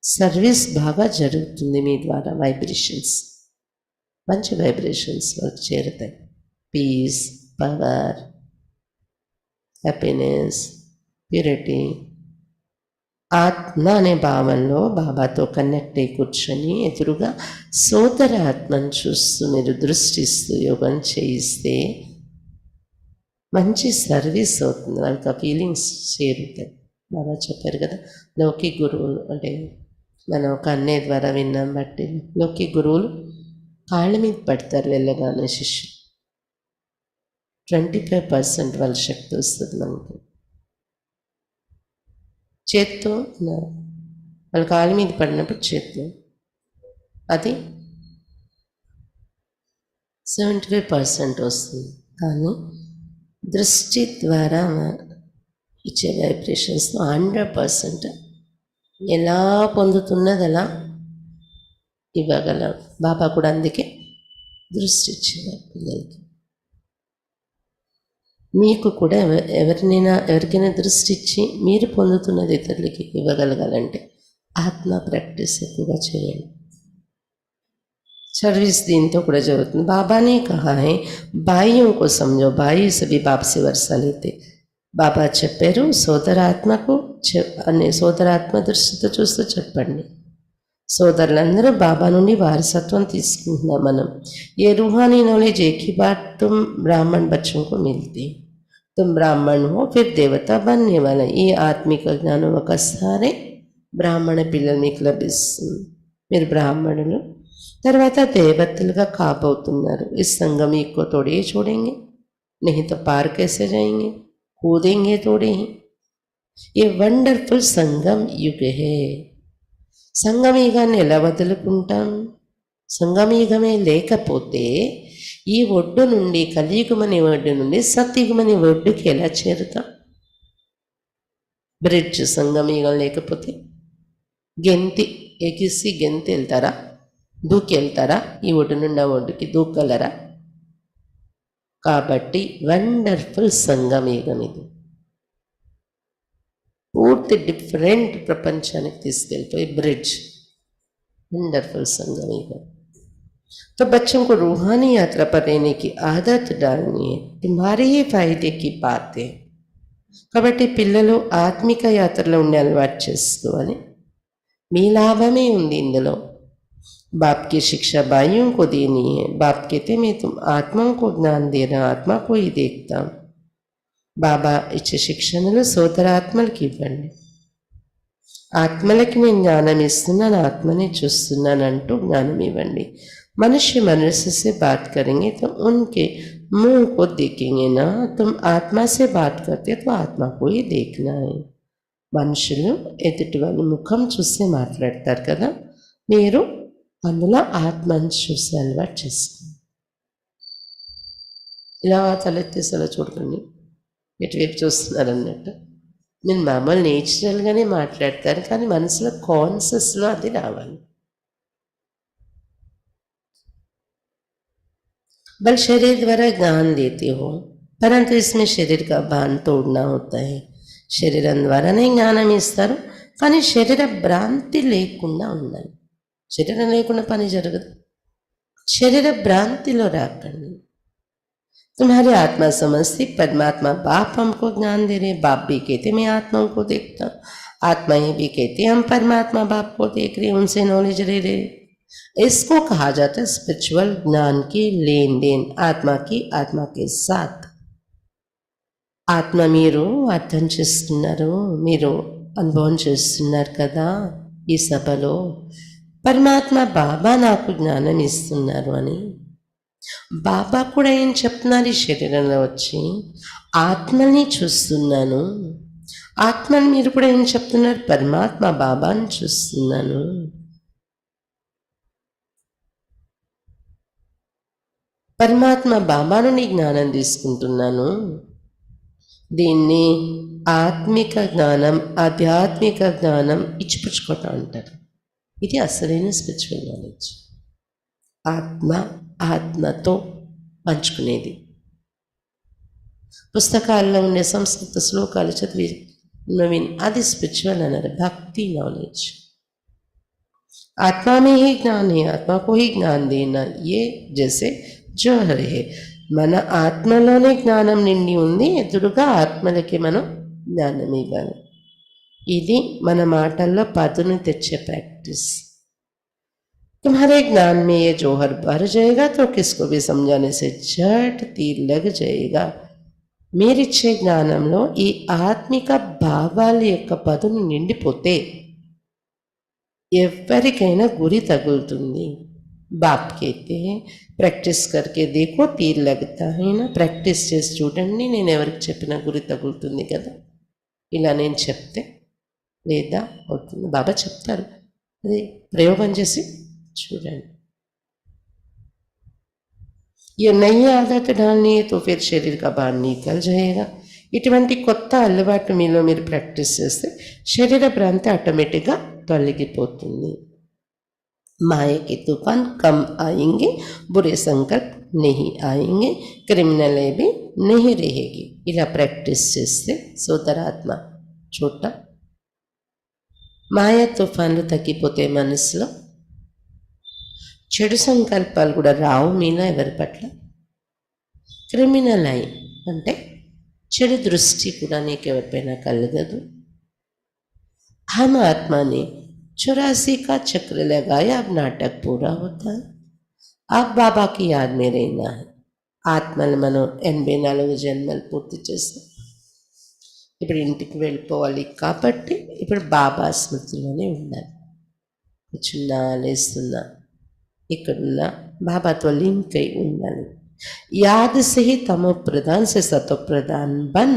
A: సర్వీస్ బాగా జరుగుతుంది. మీ ద్వారా వైబ్రేషన్స్, మంచి వైబ్రేషన్స్ వాళ్ళకి చేరుతాయి. Peace, power, happiness, purity. ఆత్మ అనే భావంలో బాబాతో కనెక్ట్ అయి కూర్చొని ఎదురుగా సోదర ఆత్మను చూస్తూ మీరు దృష్టిస్తూ యోగం చేయిస్తే మంచి సర్వీస్ అవుతుంది. వాళ్ళకి ఆ ఫీలింగ్స్ చేరుతాయి. బాబా చెప్పారు కదా, లౌకిక గురువులు అంటే మనం ఒక అన్నయ్య ద్వారా విన్నాం బట్టి, లౌకిక గురువులు కాళ్ళ మీద పడతారు వెళ్ళగానే శిష్యులు. 25% వాళ్ళ శక్తి వస్తుంది మనకి. చేత్తో వాళ్ళ కాళ్ళ మీద పడినప్పుడు చేత్తో అది 75% వస్తుంది. కానీ దృష్టి ద్వారా ఇచ్చే వైబ్రేషన్స్తో 100% ఎలా పొందుతున్నది అలా ఇవ్వగలం. బాబా కూడా అందుకే దృష్టి ఇచ్చేవారు పిల్లలకి. మీకు కూడా ఎవరికైనా దృష్టి ఇచ్చి మీరు పొందుతున్నది ఇతరులకి ఇవ్వగలగాలంటే ఆత్మ ప్రాక్టీస్ ఎక్కువగా చేయండి. సర్వీస్ దీంతో కూడా జరుగుతుంది. బాబానే కహా హై భాయియోं को समझो, भाई सभी बाप से वर्षा लेते. బాబా చెప్పారు సోదరాత్మకు అనే సోదరాత్మ దృష్టితో చూస్తూ చెప్పండి. సోదరులందరూ బాబా నుండి వారసత్వం తీసుకుంటున్నాం మనం. ఏ रूहानी नॉलेज एक ही बार तुम ब्राह्मण बच्चों को मिलती, तुम ब्राह्मण हो फिर देवता बनने वाला. ఈ ఆత్మిక జ్ఞానం ఒకసారి బ్రాహ్మణ పిల్లలు మీకు లభిస్తుంది. మీరు బ్రాహ్మణులు తర్వాత దేవతలుగా కాబోతున్నారు. ఈ సంగम को तोड़े छोड़ेंगे, नहीं तो पार कैसे जाएंगे, कूदेंगे तोड़े ही. ये వండర్ఫుల్ సంగం యుగ హే. సంగమయుగాన్ని ఎలా వదులుకుంటాం? సంగమయుగమే లేకపోతే ఈ ఒడ్డు నుండి కలియుగమని ఒడ్డు నుండి సత్యుగమని ఒడ్డుకి ఎలా చేరుతాం? బ్రిడ్జ్ సంగమయుగం లేకపోతే గెంతి ఎగిసి గెంతి వెళ్తారా? దూకి వెళ్తారా? ఈ ఒడ్డు నుండి ఆ ఒడ్డుకి దూకగలరా? కాబట్టి వండర్ఫుల్ సంగమయుగం ఇది. పూర్తి డిఫరెంట్ ప్రపంచానికి తీసుకెళ్ళిపోయి బ్రిడ్జ్, वंडरफुल संगम। तो बच्चों को रूहानी यात्रा पर रहने की आदत डालनी है, तुम्हारे ही फायदे की बात है। కాబట్టి పిల్లలు ఆత్మిక యాత్రలో ఉండే అలవాటు చేసుకోవాలి, మీ లాభమే ఉంది ఇందులో। बाप की शिक्षा भाइयों को देनी है। बाप कहते मैं तुम आत्माओं को ज्ञान दे रहा, आत्मा को ही देखता हूँ। బాబా ఇచ్చే శిక్షణలు సోదరాత్మలకి ఇవ్వండి। ఆత్మలకి నేను జ్ఞానం ఇస్తున్నాను, ఆత్మని చూస్తున్నాను అంటూ జ్ఞానం ఇవ్వండి। मनुष्य मनुष्य से बात करेंगे तो उनके मुंह को देखेंगे ना, तुम आत्मा से बात करते तो आत्मा को ही देखना है। మనుషులు ఎదుటి వాళ్ళ ముఖం చూసి మాట్లాడతారు కదా, మీరు అందులో ఆత్మను చూసి అలవాటు చేసుకోండి। ఇలా తలెత్తేసి అలా చూడకండి, ఎటువైపు చూస్తున్నారు అన్నట్టు। మీరు మామూలు నేచురల్గానే మాట్లాడతారు, కానీ మనసులో కాన్షియస్లో అది రావాలి। बल शरीर द्वारा ज्ञान देते हो, परंतु इसमें शरीर का भान तोड़ना होता है। శరీరం ద్వారానే జ్ఞానం ఇస్తారు, కానీ శరీర భ్రాంతి లేకుండా ఉండాలి। శరీరం లేకుండా పని జరగదు, శరీర భ్రాంతిలో రాకండి। तुम्हारी आत्मा समझती परमात्मा बाप हमको ज्ञान दे रहे, बाप भी कहते मैं आत्माओं को देखता हूँ, आत्मा ही भी कहते हम परमात्मा बाप को देख रहे, उनसे नॉलेज ले रहे। इसको कहा जाता है स्पिरिचुअल ज्ञान की लेन देन, आत्मा की आत्मा के साथ। ఆత్మ మీరు అర్థం చేస్తున్నారు, మీరు అనుభవం చేస్తున్నారు కదా ఈ సభలో, పరమాత్మ బాబా నాకు జ్ఞానం ఇస్తున్నారు అని। బాబా కూడా ఏం చెప్తున్నారు ఈ శరీరంలో వచ్చి, ఆత్మని చూస్తున్నాను। ఆత్మని మీరు కూడా ఏం చెప్తున్నారు, పరమాత్మ బాబాని చూస్తున్నాను। పరమాత్మ బాబా నుండి జ్ఞానం తీసుకుంటున్నాను। దీన్ని ఆత్మిక జ్ఞానం, ఆధ్యాత్మిక జ్ఞానం ఇచ్చిపుచ్చుకోవటం అంటారు। ఇది అసలైన స్పిరిచువల్ నాలెడ్జ్, ఆత్మ ఆత్మతో పంచుకునేది। పుస్తకాల్లో ఉండే సంస్కృత శ్లోకాలు చదివి నవీన్, అది స్పిరిచువల్ అన్నారు, భక్తి నాలెడ్జ్। आत्मा में ही ज्ञान है, आत्मा को ही ज्ञान देना, ये जैसे జోహర్ హే, మన ఆత్మలోనే జ్ఞానం నిండి ఉంది, ఎదురుగా ఆత్మలకి మనం జ్ఞానం ఇవ్వాలి। ఇది మన మాటల్లో పదును తెచ్చే ప్రాక్టీస్। तुम्हारे ज्ञान में ये जौहर भर जाएगा तो किसको भी समझाने से झट तीर लग जाएगा। మీరిచ్చే జ్ఞానంలో ఈ ఆత్మిక భావాల యొక్క పదును నిండిపోతే ఎవరికైనా గురి తగులుతుంది। బాప్ कहते हैं प्रैक्टिस करके देखो तीर लगता है ना, ప్రాక్టీస్ చేసి చూడండి, నేను ఎవరికి చెప్పినా గురి తగులుతుంది కదా। ఇలా నేను చెప్తే లేదా అవుతుంది, బాబా చెప్తారు, అది ప్రయోగం చేసి చూడండి। ये नई आदत डालनी है तो फिर शरीर का भार निकल जाएगा। ఇటువంటి కొత్త అలవాటు మీలో మీరు ప్రాక్టీస్ చేస్తే శరీర భ్రాంతి ఆటోమేటిక్గా తొలగిపోతుంది। माया के तूफान कम आएंगे, बुरे संकल्प नहीं आएंगे, क्रिमिनल भी नहीं रहेगी। ఇలా ప్రాక్టీస్ చేస్తే సోదరాత్మ చోట మాయా తుఫాన్లు తగ్గిపోతే మనసులో చెడు సంకల్పాలు కూడా రావు మీలో ఎవరి పట్ల। క్రిమినల్ అయి అంటే చెడు దృష్టి కూడా నీకు ఎవరిపైనా కలగదు। हम आत्मा ने 84 का चक्र लगाया, अब नाटक पूरा होता है। अब बाबा की याद में रहना है। ఆత్మలు మనం 84 జన్మలు పూర్తి చేస్తాం, ఇప్పుడు ఇంటికి వెళ్ళిపోవాలి కాబట్టి ఇప్పుడు బాబా స్మృతిలోనే ఉండాలి। కూర్చున్నా లేస్తున్నా ఇక్కడున్నా బాబాతో లింక్ అయి ఉండాలి। याद से ही तमो प्रधान से सतो प्रधान बन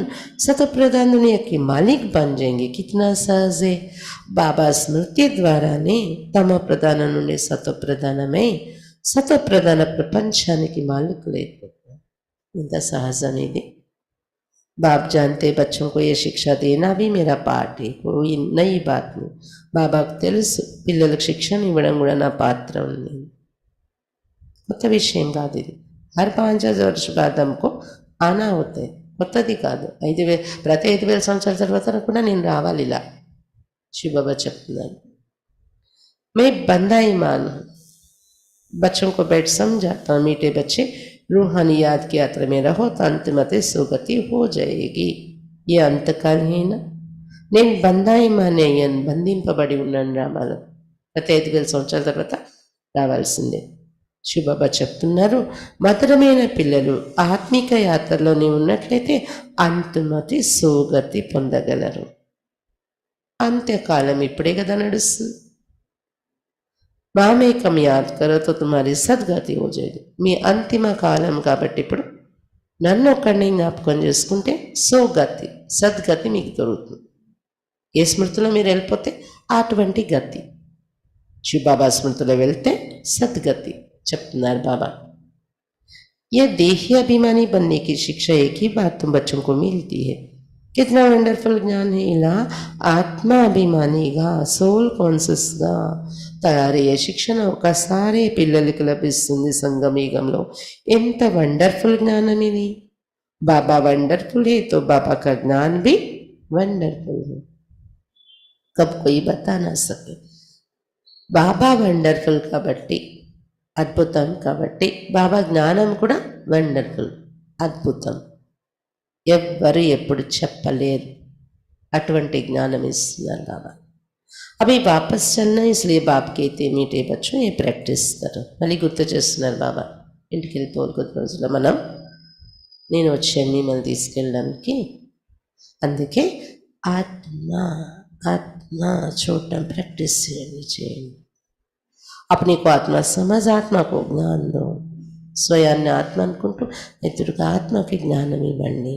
A: सतो प्रधान दुनिया के मालिक बन जाएंगे। कितना सहज है, बाबा स्मृति द्वारा ने तमो प्रधान నుండి సతో ప్రధానమై సత్వప్రధాన ప్రపంచానికి మాలికులైపోతారు. ఇంత సహజం ఇది. बाप जानते बच्चों को ये शिक्षा देना भी मेरा पार्ट है, कोई नई बात नहीं. బాబాకు తెలుసు పిల్లలకు శిక్షణ ఇవ్వడం కూడా నా పాత్ర ఉంది. కొత్త విషయం కాదు ఇది. హర్ 5,000 वर्ष बाद हमको आना होता है. కొత్తది కాదు. ప్రతి 5,000 సంవత్సరాల తర్వాత కూడా నేను రావాలి. ఇలా శివబాబా చెప్తున్నారు. मैं बंदा ईमान हूँ. बच्चों को बैठ समझाता हूँ, मीठे बच्चे रूहानी याद की यात्रा में रहो तो अंतिमते सुगति हो जाएगी. ये अंतकालीन నేను బందాయి మానేయన్, బంధింపబడి ఉన్నాను రామాలు. ప్రతి 5,000 సంవత్సరాల తర్వాత రావాల్సిందే. శివబాబా చెప్తున్నారు, మధురమైన పిల్లలు ఆత్మిక యాత్రలోనే ఉన్నట్లయితే అంతిమతి సుగతి పొందగలరు. అంత్యకాలం ఇప్పుడే కదా నడుస్తుంది. మామేకం యాద్ కరో తో తుమారి సద్గతి హో జాయేగి. మీ అంతిమ కాలం కాబట్టి ఇప్పుడు నన్ను ఒక్కడిని జ్ఞాపకం చేసుకుంటే సుగతి, సద్గతి మీకు దొరుకుతుంది. ఏ స్మృతిలో మీరు వెళ్ళిపోతే అటువంటి గతి. శివబాబా స్మృతిలో వెళ్తే సద్గతి చెప్తున్నారు బాబా. ये देही अभिमानी बनने की शिक्षा एक ही बात तुम बच्चों को मिलती है. कितना వండర్ఫుల్ జ్ఞాన్ है. ఇలా ఆత్మాభిమానిగా, సోల్ కాన్షియస్గా తయారయ్యే శిక్షణ ఒకసారి పిల్లలకి లభిస్తుంది సంగమయుగంలో. ఎంత వండర్ఫుల్ జ్ఞానం ఇది. బాబా వండర్ఫుల్ है तो बाबा का ज्ञान भी వండర్ఫుల్ है. कब कोई बता ना सके. బాబా వండర్ఫుల్ కాబట్టి, అద్భుతం కాబట్టి బాబా జ్ఞానం కూడా వండర్ఫుల్, అద్భుతం. ఎవ్వరు ఎప్పుడు చెప్పలేరు. అటువంటి జ్ఞానం ఇస్తున్నారు బాబా. అవి వాపస్ చల్నా, ఇస్లియే బాప్ కైతే మీటే బచ్చో ఏ ప్రాక్టీస్ కరో. మళ్ళీ గుర్తు చేస్తున్నారు బాబా. ఇంటికి వెళ్ళిపోవాలి కొద్ది రోజుల్లో మనం. నేను వచ్చాను మిమ్మల్ని తీసుకెళ్ళడానికి. అందుకే ఆత్మ ఆత్మ చూడటం ప్రాక్టీస్ చేయండి. अपने को आत्मा समझ, आत्मा को ज्ञान दो. स्वयाన్ని ఆత్మ అనుకుంటూ ఎదురుగా ఆత్మకి జ్ఞానం ఇవ్వండి.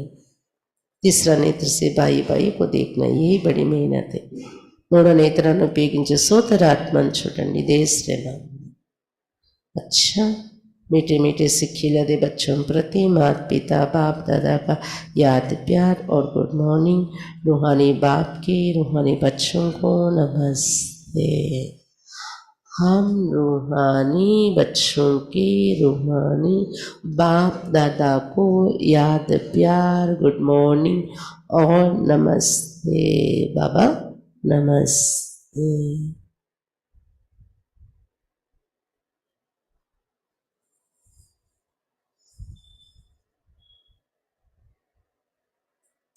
A: तीसरा नेत्र से बाई बाई को देखना, ये बड़ी मेहनत है. మూడో నేత్రాన్ని ఉపయోగించి సోదరాత్మను చూడండి. ఇదే శ్రమ. अच्छा मीठे मीठे से खिलते बच्चों प्रति माता पिता बाप दादा का याद प्यार और गुड मॉर्निंग. रूहानी बाप की रूहानी बच्चों को नमस्ते. हम रूहानी बच्चों की रूहानी बाप दादा को याद प्यार गुड मॉर्निंग और नमस्ते. बाबा नमस्ते.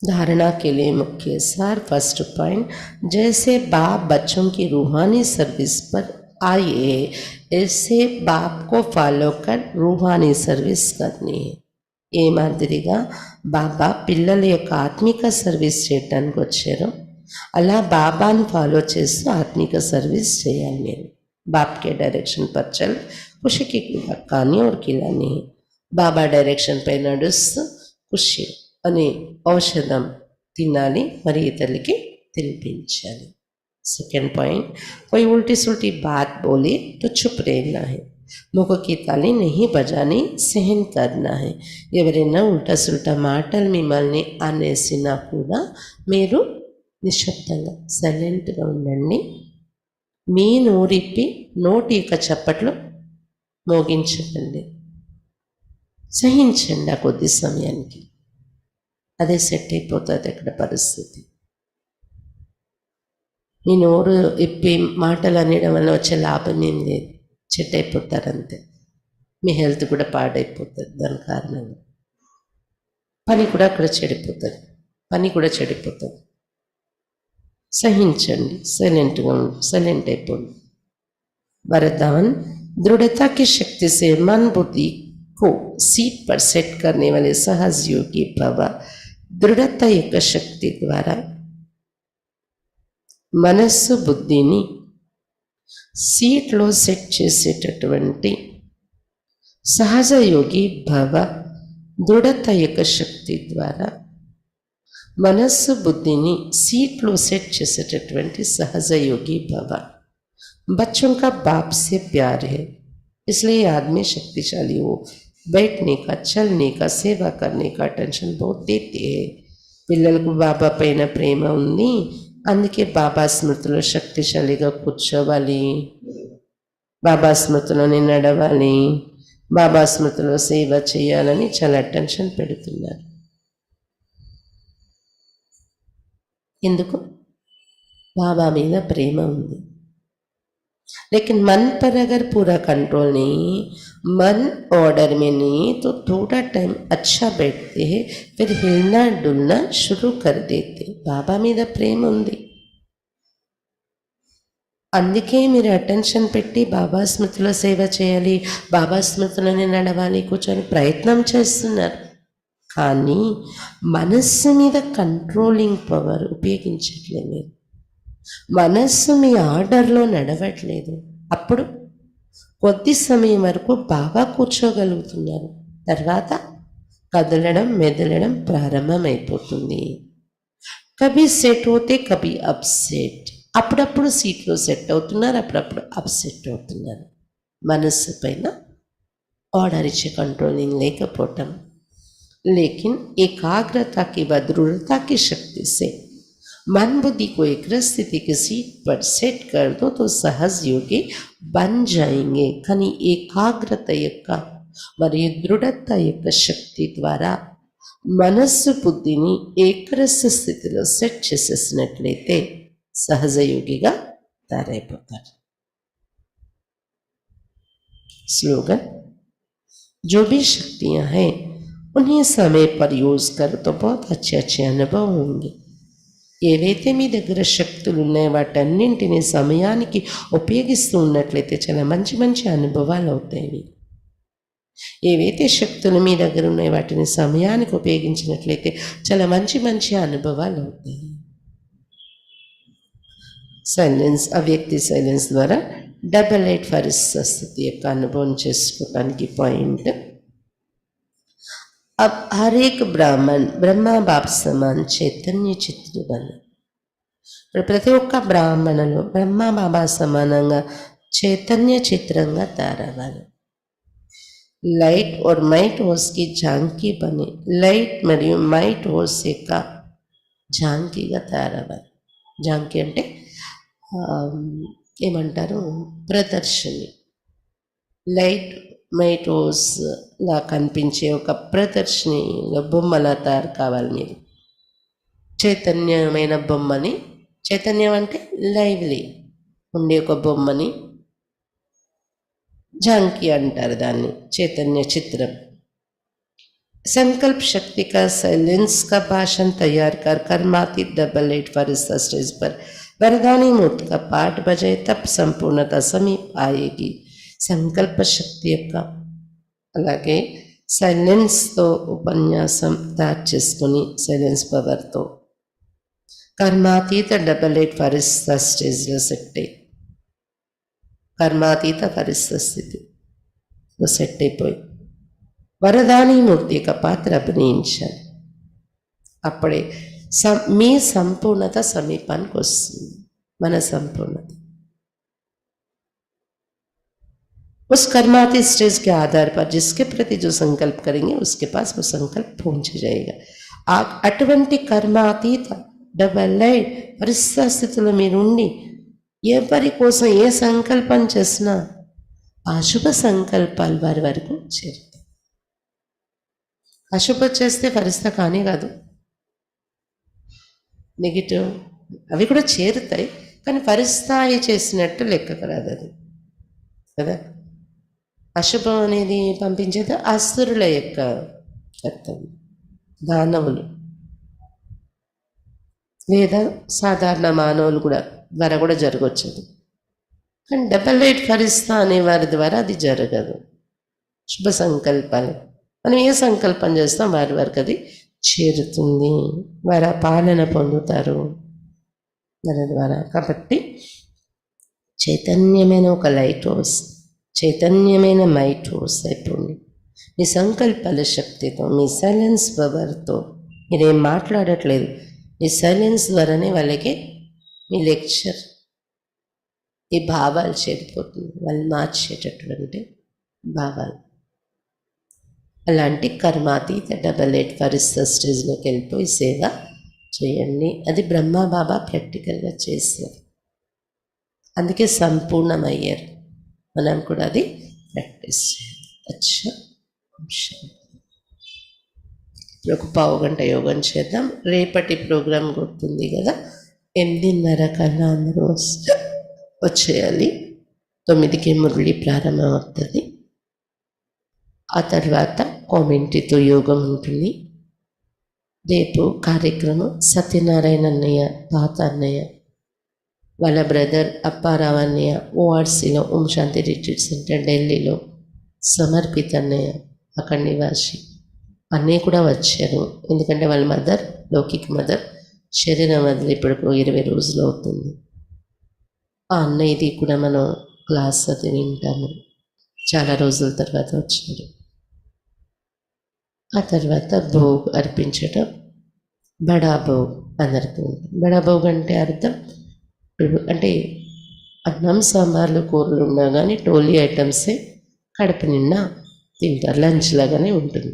A: धारणा के लिए मुख्य सार. फर्स्ट पॉइंट, जैसे बाप बच्चों की रूहानी सर्विस पर आइए, ऐसे बाप को फॉलो कर रूहानी सर्विस करनी है. ఏ మాదిరిగా బాబా పిల్లల యొక్క ఆత్మిక సర్వీస్ చేయడానికి వచ్చారో అలా బాబాను ఫాలో చేస్తూ ఆత్మిక సర్వీస్ చేయాలి. మీరు బాప్ కే డైరెక్షన్ పర్ చల్ ఖుషికి కానీ और खिलानी. బాబా డైరెక్షన్ పై నడుస్తూ ఖుషి అనే ఔషధం తినాలి, మరి ఇతరులకి తినిపించాలి. सेकेंड पॉइंट, कोई उल्टी सुल्टी बात बोले तो चुप रहना है. मुख की ताली नहीं बजानी, सहन करना है. ఎవరైనా ఉల్టా సుల్టా మాటలు మిమ్మల్ని అనేసినా కూడా మీరు నిశ్శబ్దంగా సైలెంట్గా ఉండండి. మీ నోరిప్పి నోటి యొక్క చప్పట్లు మోగించకండి. సహించండి ఆ కొద్ది సమయానికి. అదే సెట్ అయిపోతుంది అక్కడ పరిస్థితి. మీ నోరు ఇప్పి మాటలు అనడం వల్ల వచ్చే లాభం ఏం లేదు. చెట్ అయిపోతారంతే. మీ హెల్త్ కూడా పాడైపోతుంది దాని కారణంగా. పని కూడా అక్కడ చెడిపోతుంది. సహించండి, సైలెంట్ అయిపోండి. वरदान, दृढ़ता की शक्ति से मन बुद्धि को सीट पर सेट करने वाले सहज योगी भव. दृढ़ता యొక్క శక్తి ద్వారా మనస్సు బుద్ధిని సీట్లో సెట్ చేసేటటువంటి సహజ యోగి భవ. దృఢత యొక్క శక్తి ద్వారా మనస్సు బుద్ధిని సీట్లో సెట్ చేసేటటువంటి సహజ యోగి భవ. बच्चों का बाप से प्यार है. इसलिए ये आदमी शक्तिशाली हो, बैठने का, चलने का, सेवा करने का टेंशन बहुत देते हैं. పిల్లలకు బాబా పైన ప్రేమ ఉంది, అందుకే బాబా స్మృతిలో శక్తిశాలిగా కూర్చోవాలి, బాబా స్మృతిలోనే నడవాలి, బాబా స్మృతిలో సేవ చేయాలని చాలా టెన్షన్ పెడుతున్నారు. ఎందుకు? बाबा మీద प्रेम ఉంది. लेकिन मन पर अगर पूरा कंट्रोल नहीं, मन ऑर्डर में नहीं, तो थोड़ा टाइम अच्छा बैठते हैं, फिर हिलना डुलना शुरू कर देते. बाबा మీద ప్రేమ ఉంది, అందుకే మీరు అటెన్షన్ పెట్టి బాబా స్మృతిలో సేవ చేయాలి, బాబా స్మృతిలోనే నడవాలి కూర్చొని ప్రయత్నం చేస్తున్నారు. కానీ మనస్సు మీద కంట్రోలింగ్ పవర్ ఉపయోగించట్లేదు మీరు, మనస్సు మీ ఆర్డర్లో నడవట్లేదు. అప్పుడు కొద్ది సమయం వరకు బాగా కూర్చోగలుగుతున్నారు, తర్వాత కదలడం మెదలడం ప్రారంభమైపోతుంది. కభీ సెట్ అవుతే కభీ అప్సెట్, అప్పుడప్పుడు సీట్లో సెట్ అవుతున్నారు, అప్పుడప్పుడు అప్సెట్ అవుతున్నారు. మనస్సు పైన ఆర్డర్ ఇచ్చే కంట్రోలింగ్ లేకపోవటం. लेकिन एकाग्रता की व दृढ़ता की शक्ति से मन बुद्धि को एक स्थिति की सीट पर सेट कर दो तो सहज योगी बन जाएंगे. కానీ ఏకాగ్రత యొక్క మరియు దృఢత యొక్క శక్తి ద్వారా మనస్సు బుద్ధిని ఏకరస స్థితిలో సెట్ చేసేసినట్లయితే సహజయోగిగా తయారైపోతారు. स्लोगन, जो भी शक्तियाँ हैं उन्हें समय पर यूज़ कर तो बहुत अच्छे अच्छे अनुभव होंगे. ఏవైతే మీ దగ్గర శక్తులు ఉన్నాయో వాటన్నింటినీ సమయానికి ఉపయోగిస్తూ ఉన్నట్లయితే చాలా మంచి మంచి అనుభవాలు అవుతాయి మీకు. ఏవైతే శక్తులు మీ దగ్గర ఉన్నాయో వాటిని సమయానికి ఉపయోగించినట్లయితే చాలా మంచి మంచి అనుభవాలు అవుతాయి. సైలెన్స్, అవ్యక్తి సైలెన్స్ ద్వారా 88 ఫరిస్త స్థితి యొక్క అనుభవం చేసుకోవటానికి పాయింట్. अब हर एक ब्राह्मण ब्रह्मा बाप समान చైతన్య చిత్తుడు బను. ఇప్పుడు ప్రతి ఒక్క బ్రాహ్మణులు బ్రహ్మ బాబా సమానంగా చైతన్య చిత్రంగా తయారవ్వాలి. లైట్ और మైట్ హోస్కి ఝాంకీ బని, లైట్ మరియు మైట్ హోస్ యొక్క ఝాంకీగా తయారవ్వాలి. ఝాంకీ అంటే ఏమంటారు, ప్రదర్శని. లైట్ మైట్ హోస్ లా కనిపించే ఒక ప్రదర్శనలో బొమ్మలా తయారు కావాలి మీరు. చైతన్యమైన బొమ్మని, చైతన్యం అంటే లైవ్లీ ఉండే ఒక బొమ్మని ఝాంకీ అంటారు, దాన్ని చైతన్య చిత్రం. संकल्प शक्ति का साइलेंस का भाषण तैयार कर कर्मातीत 88 फरिश्ता स्टेज पर वरदानी मूर्ति का पाठ बजाए तब संपूर्णता समीप आएगी. संकल्प शक्ति యొక్క అలాగే సైలెన్స్తో ఉపన్యాసం తయారు చేసుకుని సైలెన్స్ పవర్తో కర్మాతీత 88 ఫరిస్తా స్టేజ్లో సెట్ అయ్యి, కర్మాతీత ఫరిస్తా స్థితిలో సెట్ అయిపోయి వరదాని మూర్తి యొక్క పాత్ర అభినయించాలి. అప్పుడే మీ సంపూర్ణత సమీపానికి వస్తుంది, మన సంపూర్ణత. उस कर्मातीत स्टेज के आधार पर जिसके प्रति जो संकल्प करेंगे उसके पास वो संकल्प पहुंच जाएगा. అటువంటి కర్మాతీత 88 పరిస్థితి స్థితిలో మీరు ఉండి ఎవరి కోసం ఏ సంకల్పం చేసినా అశుభ సంకల్పాలు వారి వరకు చేరుతాయి. అశుభ చేస్తే ఫరిస్తా కానీ కాదు, నెగిటివ్ అవి కూడా చేరుతాయి, కానీ ఫరిస్తాయి చేసినట్టు లెక్కకు రాదు అది కదా. అశుభం అనేది పంపించేది అసురుల యొక్క కర్తవ్యం, దానవులు లేదా సాధారణ మానవులు కూడా ద్వారా కూడా జరగవచ్చు. కానీ 88 ఫరిస్తా అనే వారి ద్వారా అది జరగదు. శుభ సంకల్పాలు మనం ఏ సంకల్పం చేస్తాం వారి వరకు అది చేరుతుంది, వారి పాలన పొందుతారు దాని ద్వారా. కాబట్టి చైతన్యమైన ఒక లైట్ హౌస్, చైతన్యమైన మైట్ హౌస్ అయిపోండి. మీ సంకల్పాల శక్తితో, మీ సైలెన్స్ పవర్తో మీరేం మాట్లాడట్లేదు, మీ సైలెన్స్ ద్వారానే వాళ్ళకి మీ లెక్చర్, ఈ భావాలు చేరిపోతుంది. వాళ్ళు మార్చేటటువంటి భావాలు. అలాంటి కర్మాతీత 88 ఫరిస్త స్టేజ్లోకి వెళ్ళిపోయి సేవ చేయండి. అది బ్రహ్మ బాబా ప్రాక్టికల్గా చేశారు, అందుకే సంపూర్ణమయ్యారు. మనం కూడా అది ప్రాక్టీస్ చేయాలి. అచ్చా, ఇప్పుడు ఒక పావు గంట యోగం చేద్దాం. రేపటి ప్రోగ్రాం గుర్తుంది కదా, 8:30 కల్లా అందరూ వచ్చేయాలి. 9కి మురళి ప్రారంభం అవుతుంది. ఆ తర్వాత కామెంట్రీతో యోగం ఉంటుంది. రేపు కార్యక్రమం సత్యనారాయణ అన్నయ్య, పాత అన్నయ్య, వాళ్ళ బ్రదర్ అప్పారావు అన్నయ్య ఓఆర్సీలో ఓం శాంతి రిట్రీట్ సెంటర్ ఢిల్లీలో, సమర్పిత అన్నయ్య అక్కడ నివాసి అన్నయ్య కూడా వచ్చారు. ఎందుకంటే వాళ్ళ మదర్, లౌకిక మదర్ శరీరం వదిలి ఇప్పటికు 20 రోజులు అవుతుంది. ఆ అన్నయ్యది కూడా మనం క్లాస్ అది వింటాము. చాలా రోజుల తర్వాత వచ్చారు. ఆ తర్వాత భోగ్ అర్పించటం, బడా భోగ్ అందరికీ ఉంటుంది. బడా భోగ్ అంటే అర్థం అంటే అన్నం సాంబార్లు కూరలు ఉన్నా కానీ టోలీ ఐటమ్సే కడుపు నిండా తింటారు, లంచ్ లాగానే ఉంటుంది.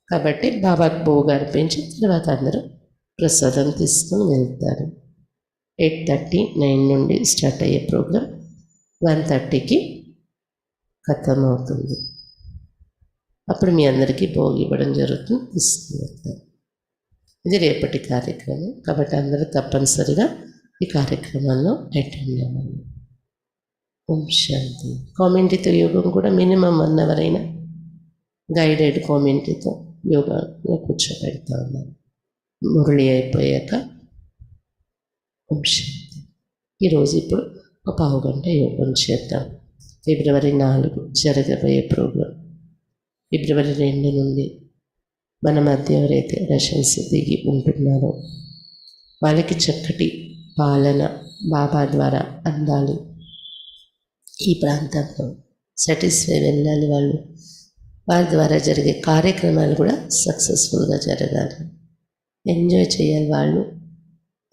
A: కాబట్టి బాబాకు భోగ్ అర్పించి తర్వాత అందరూ ప్రసాదం తీసుకొని వెళ్తారు. 8:30 9 నుండి స్టార్ట్ అయ్యే ప్రోగ్రాం 1:30కి ఖతం అవుతుంది. అప్పుడు మీ అందరికీ భోగి ఇవ్వడం జరుగుతుంది, తీసుకుని వెళ్తారు. ఇది రేపటి కార్యక్రమం కాబట్టి అందరూ తప్పనిసరిగా ఈ కార్యక్రమాల్లో అటెండ్ అవ్వాలి. ఓం శాంతి. కామెంట్రీతో యోగం కూడా మినిమం 1 అవర్ అయినా గైడెడ్ కామెంట్రీతో యోగాలో కూర్చోబెడతా ఉన్నాను. మురళి అయిపోయాక ఓం శాంతి. ఈరోజు ఇప్పుడు ఒక పావు గంట యోగం చేద్దాం. ఫిబ్రవరి 4 జరగబోయే ప్రోగ్రాం. ఫిబ్రవరి 2 నుండి మన మధ్య ఎవరైతే రషన్స్ దిగి ఉంటున్నారో వాళ్ళకి చక్కటి పాలన బాబా ద్వారా అందాలి. ఈ ప్రాంతంలో సాటిస్ఫై వెళ్ళాలి. వారి ద్వారా జరిగే కార్యక్రమాలు కూడా సక్సెస్ఫుల్గా జరగాలి, ఎంజాయ్ చేయాలి వాళ్ళు.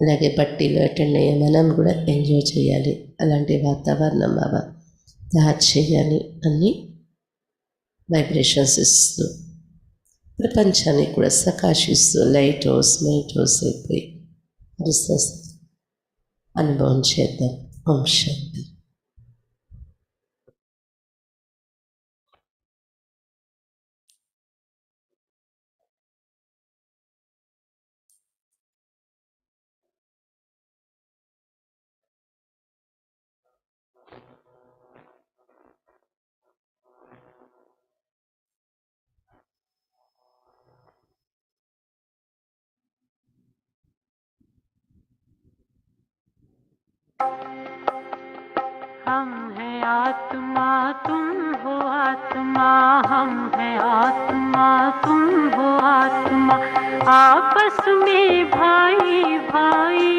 A: అలాగే బట్టీలో అటెండ్ అయ్యే మనం కూడా ఎంజాయ్ చేయాలి. అలాంటి వాతావరణం బాబా తయారు చేయాలి. అన్నీ వైబ్రేషన్స్ ఇస్తూ ప్రపంచానికి కూడా సకాశిస్తూ లైట్ హౌస్ మైట్ హౌస్ అయిపోయి అనుభవం చేద్దాం. ఓం శాంతి.
C: हम हैं आत्मा तुम हो आत्मा, हम हैं आत्मा तुम हो आत्मा, आपस में भाई भाई,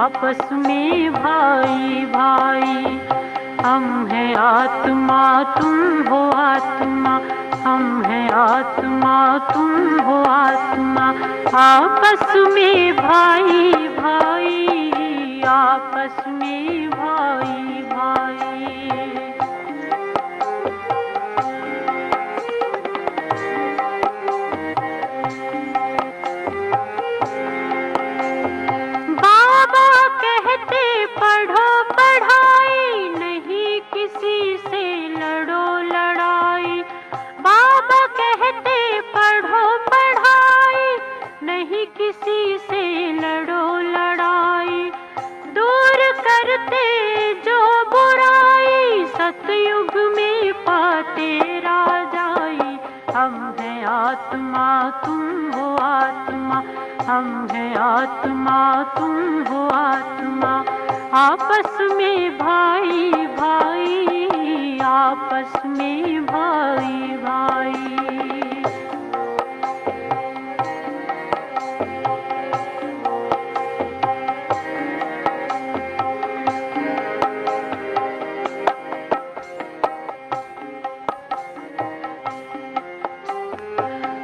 C: आपस में भाई भाई। हम हैं आत्मा तुम हो आत्मा, हम हैं आत्मा तुम हो आत्मा, आपस में भाई भाई, आपस में भाई भाई। बाबा कहते पढ़ो पढ़ाई, नहीं किसी से लड़ो लड़ाई। बाबा कहते पढ़ो पढ़ाई, नहीं किसी से लड़ो लड़ाई। दूर करते जो बुराई, सतयुग में पाते राजाई। हम हैं आत्मा तुम हो आत्मा, हम हैं आत्मा तुम हो आत्मा, आपस में भाई भाई, आपस में भाई भाई।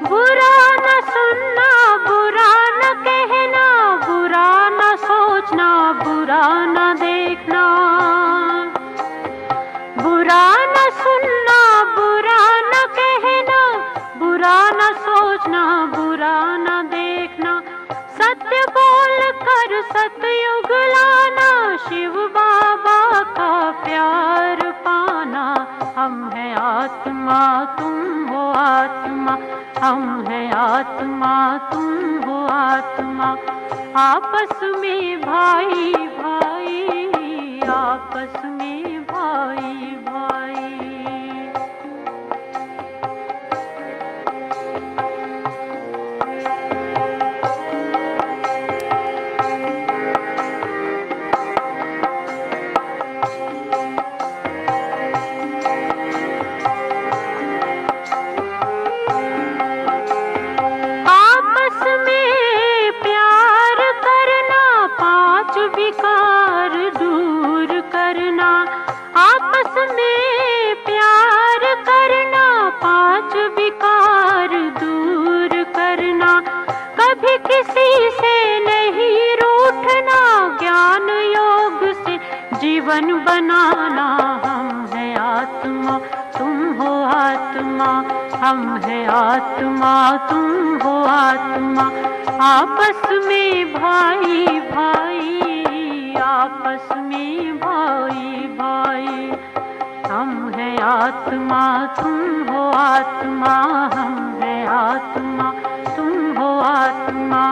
C: बुरा न सुनना, बुरा न कहना, बुरा न सोचना, बुरा न देखना। बोल कर सतयुग लाना, शिव बाबा का प्यार पाना। हम है आत्मा तुम हो आत्मा, हम है आत्मा तुम हो आत्मा। आपस में भाई भाई, आपस में भाई भाई। आपस में प्यार करना, पांच विकार दूर करना। आपस में प्यार करना, पांच विकार दूर करना। कभी किसी से नहीं रूठना, ज्ञान योग से जीवन बनाना। हम है आत्मा तुम हो आत्मा, हम है आत्मा तुम हो आत्मा। आपस में भाई भाई, आपस में भाई भाई। हम है आत्मा तुम हो आत्मा, हम है आत्मा तुम हो आत्मा।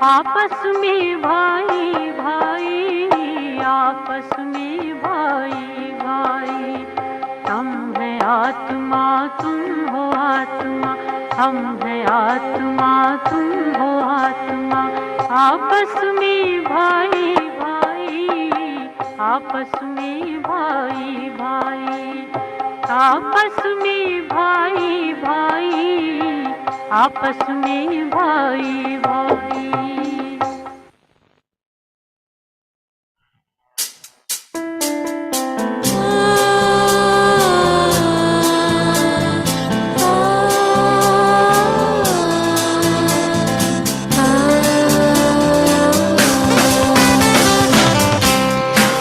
C: आपस में भाई भाई, आपस में भाई भाई। हम है आत्मा तुम हो आत्मा, हम है आत्मा तुम हो आत्मा। आपस में भाई भाई, आपस में भाई भाई। आपस में भाई भाई, आपस में भाई भाई।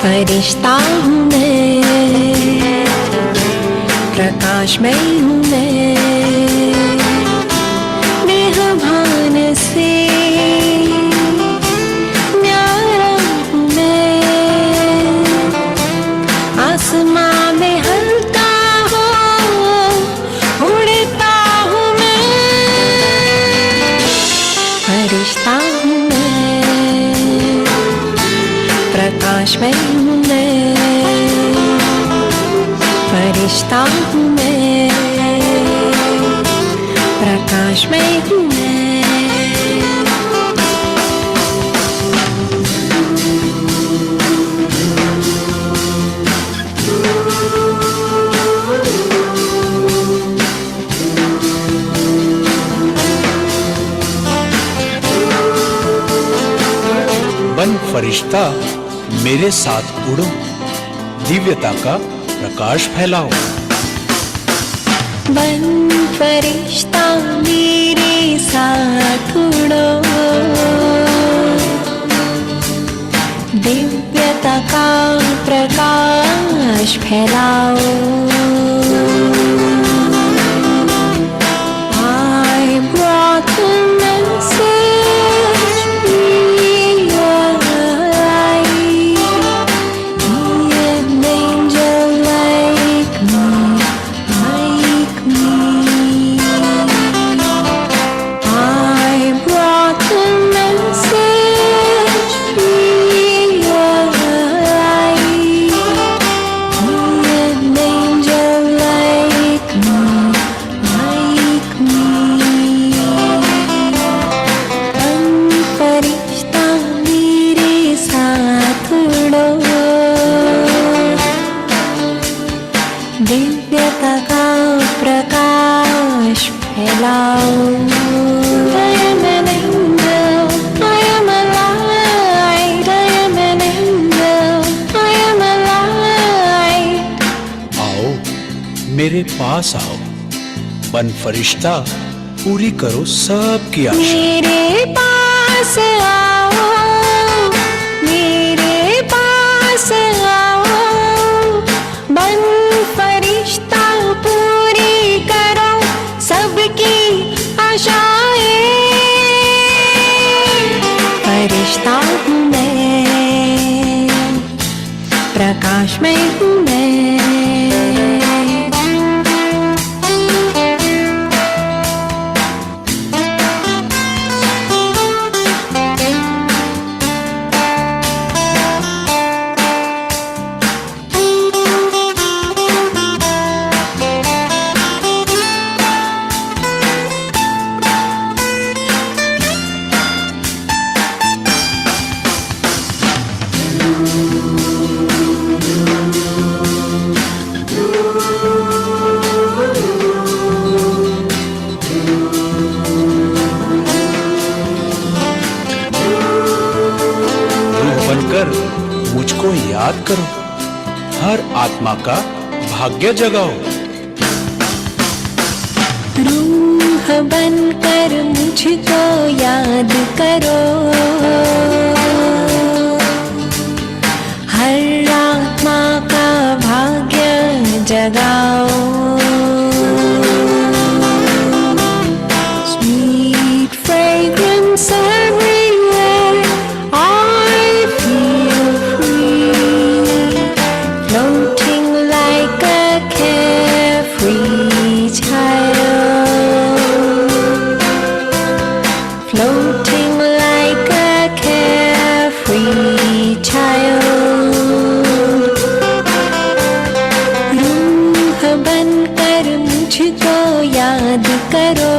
D: फरिश्ता हूँ मैं, प्रकाश में हूँ मैं, मेहमान से न्यारा हूँ मैं। आसमां में हल्का हो उड़ता हूँ मैं, फरिश्ता हूँ मैं, प्रकाश में हूँ मैं, फरिश्ता हूँ मैं, प्रकाश में हूँ मैं।
E: बन फरिश्ता मेरे साथ उड़ो, दिव्यता का प्रकाश फैलाओ।
D: बन फरिश्ता मेरे साथ उड़ो, दिव्यता का प्रकाश फैलाओ। I brought the message, be your light. Be an angel like me, like me. I brought the message, be your light. Be an angel like me, like me. बन फरिश्ता मेरे साथ उड़ो, दिव्यता का प्रकाश फैलाओ। I am an angel, I am a light. I am an angel, I am a light.
E: आओ मेरे पास आओ, बन फरिश्ता पूरी करो सबकी आशा।
D: मेरे पास आओ, मेरे पास आओ, बन फरिश्ता पूरी करो सबकी आशाएं। फरिश्ता हूँ मैं, प्रकाशमय हूँ मैं।
E: बनकर मुझको याद करो, हर आत्मा का भाग्य जगाओ।
D: रूह बनकर मुझको याद करो, हर आत्मा का भाग्य जगाओ। Sweet fragrance everywhere, I feel free, floating like a carefree child, floating like a carefree child. रूह बनकर मुझको याद करो,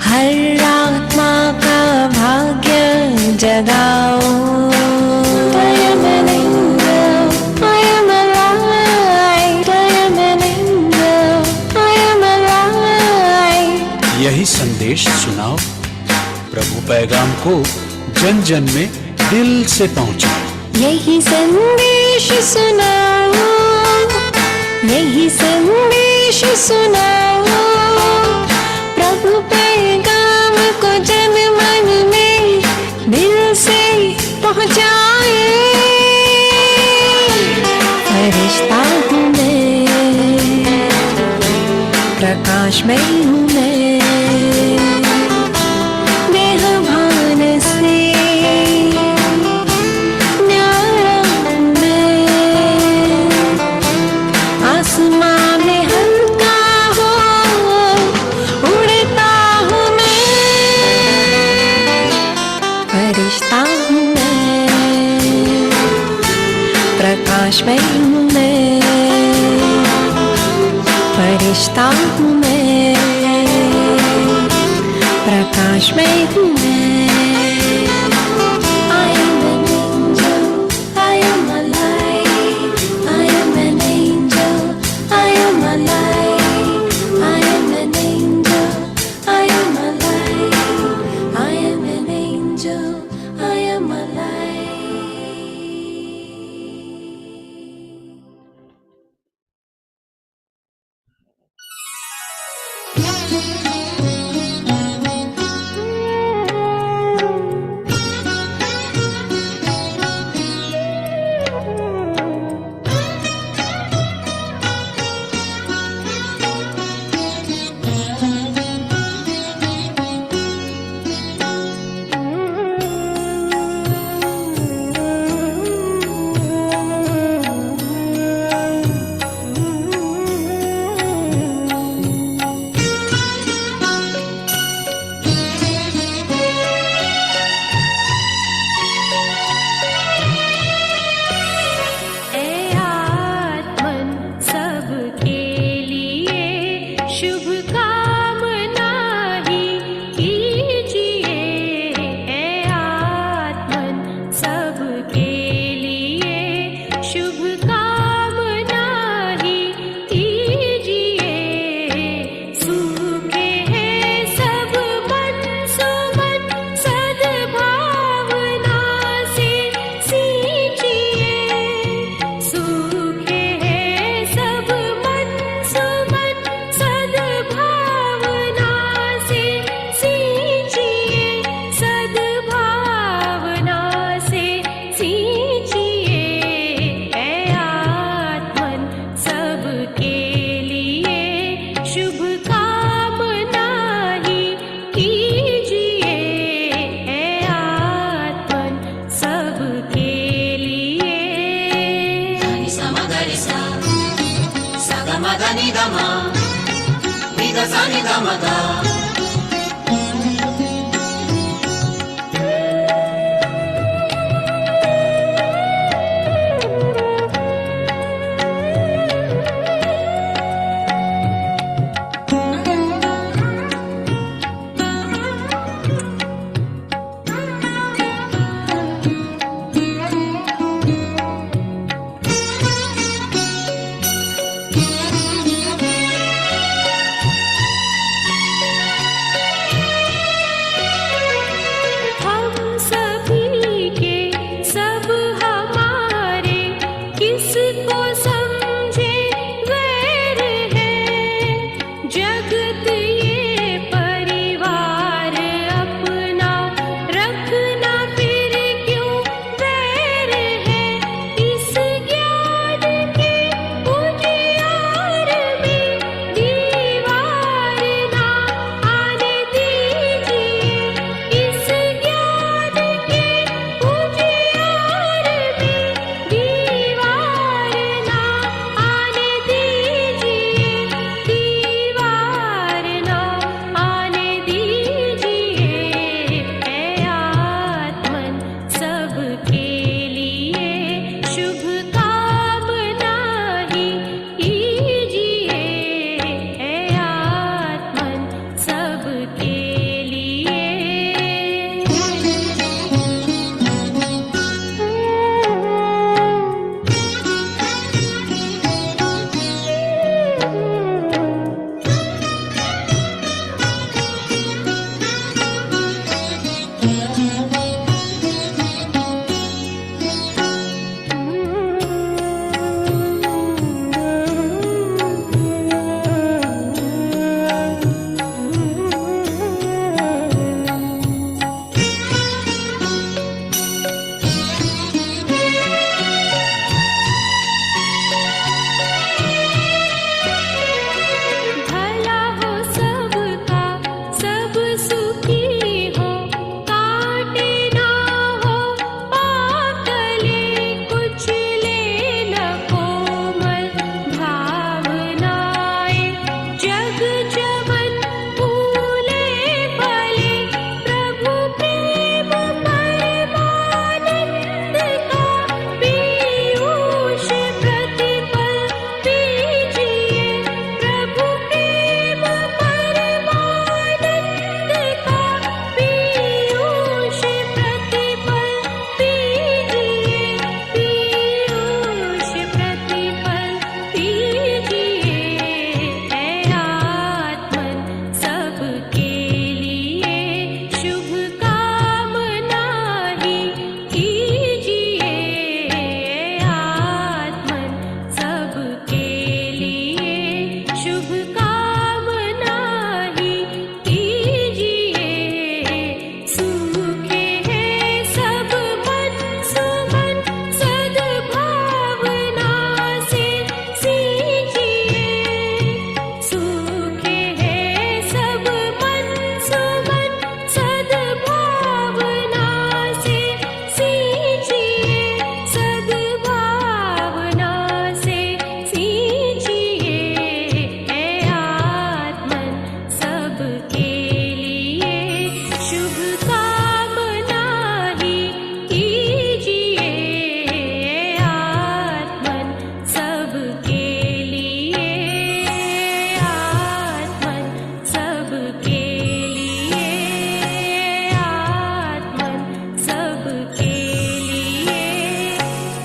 D: हर आत्मा का भाग्य जगाओ। I am an angel, I am alive, I am an angel, I am alive.
E: यही संदेश सुनाओ, प्रभु पैगाम को जन जन में दिल से पहुंचाओ।
D: यही संदेश सुनाओ, यही संदेश सुनाओ, प्रभु पैगाम को जन मन में दिल से पहुँचाए। फरिश्ता हूँ मैं, प्रकाशमय हूँ मैं, देह भान से न्यारा हूँ मैं, आसमां में हल्का हो उड़ता हूँ मैं। फरिश्ता हूँ मैं, प्रकाशमय हूँ मैं, फरिश्ता हूँ मैं, प्रकाशमय हूँ मैं। I am an angel, I am alive, I am an angel, I am alive, I am an angel, I am alive, I am an angel, I am alive.
F: సని ద మగ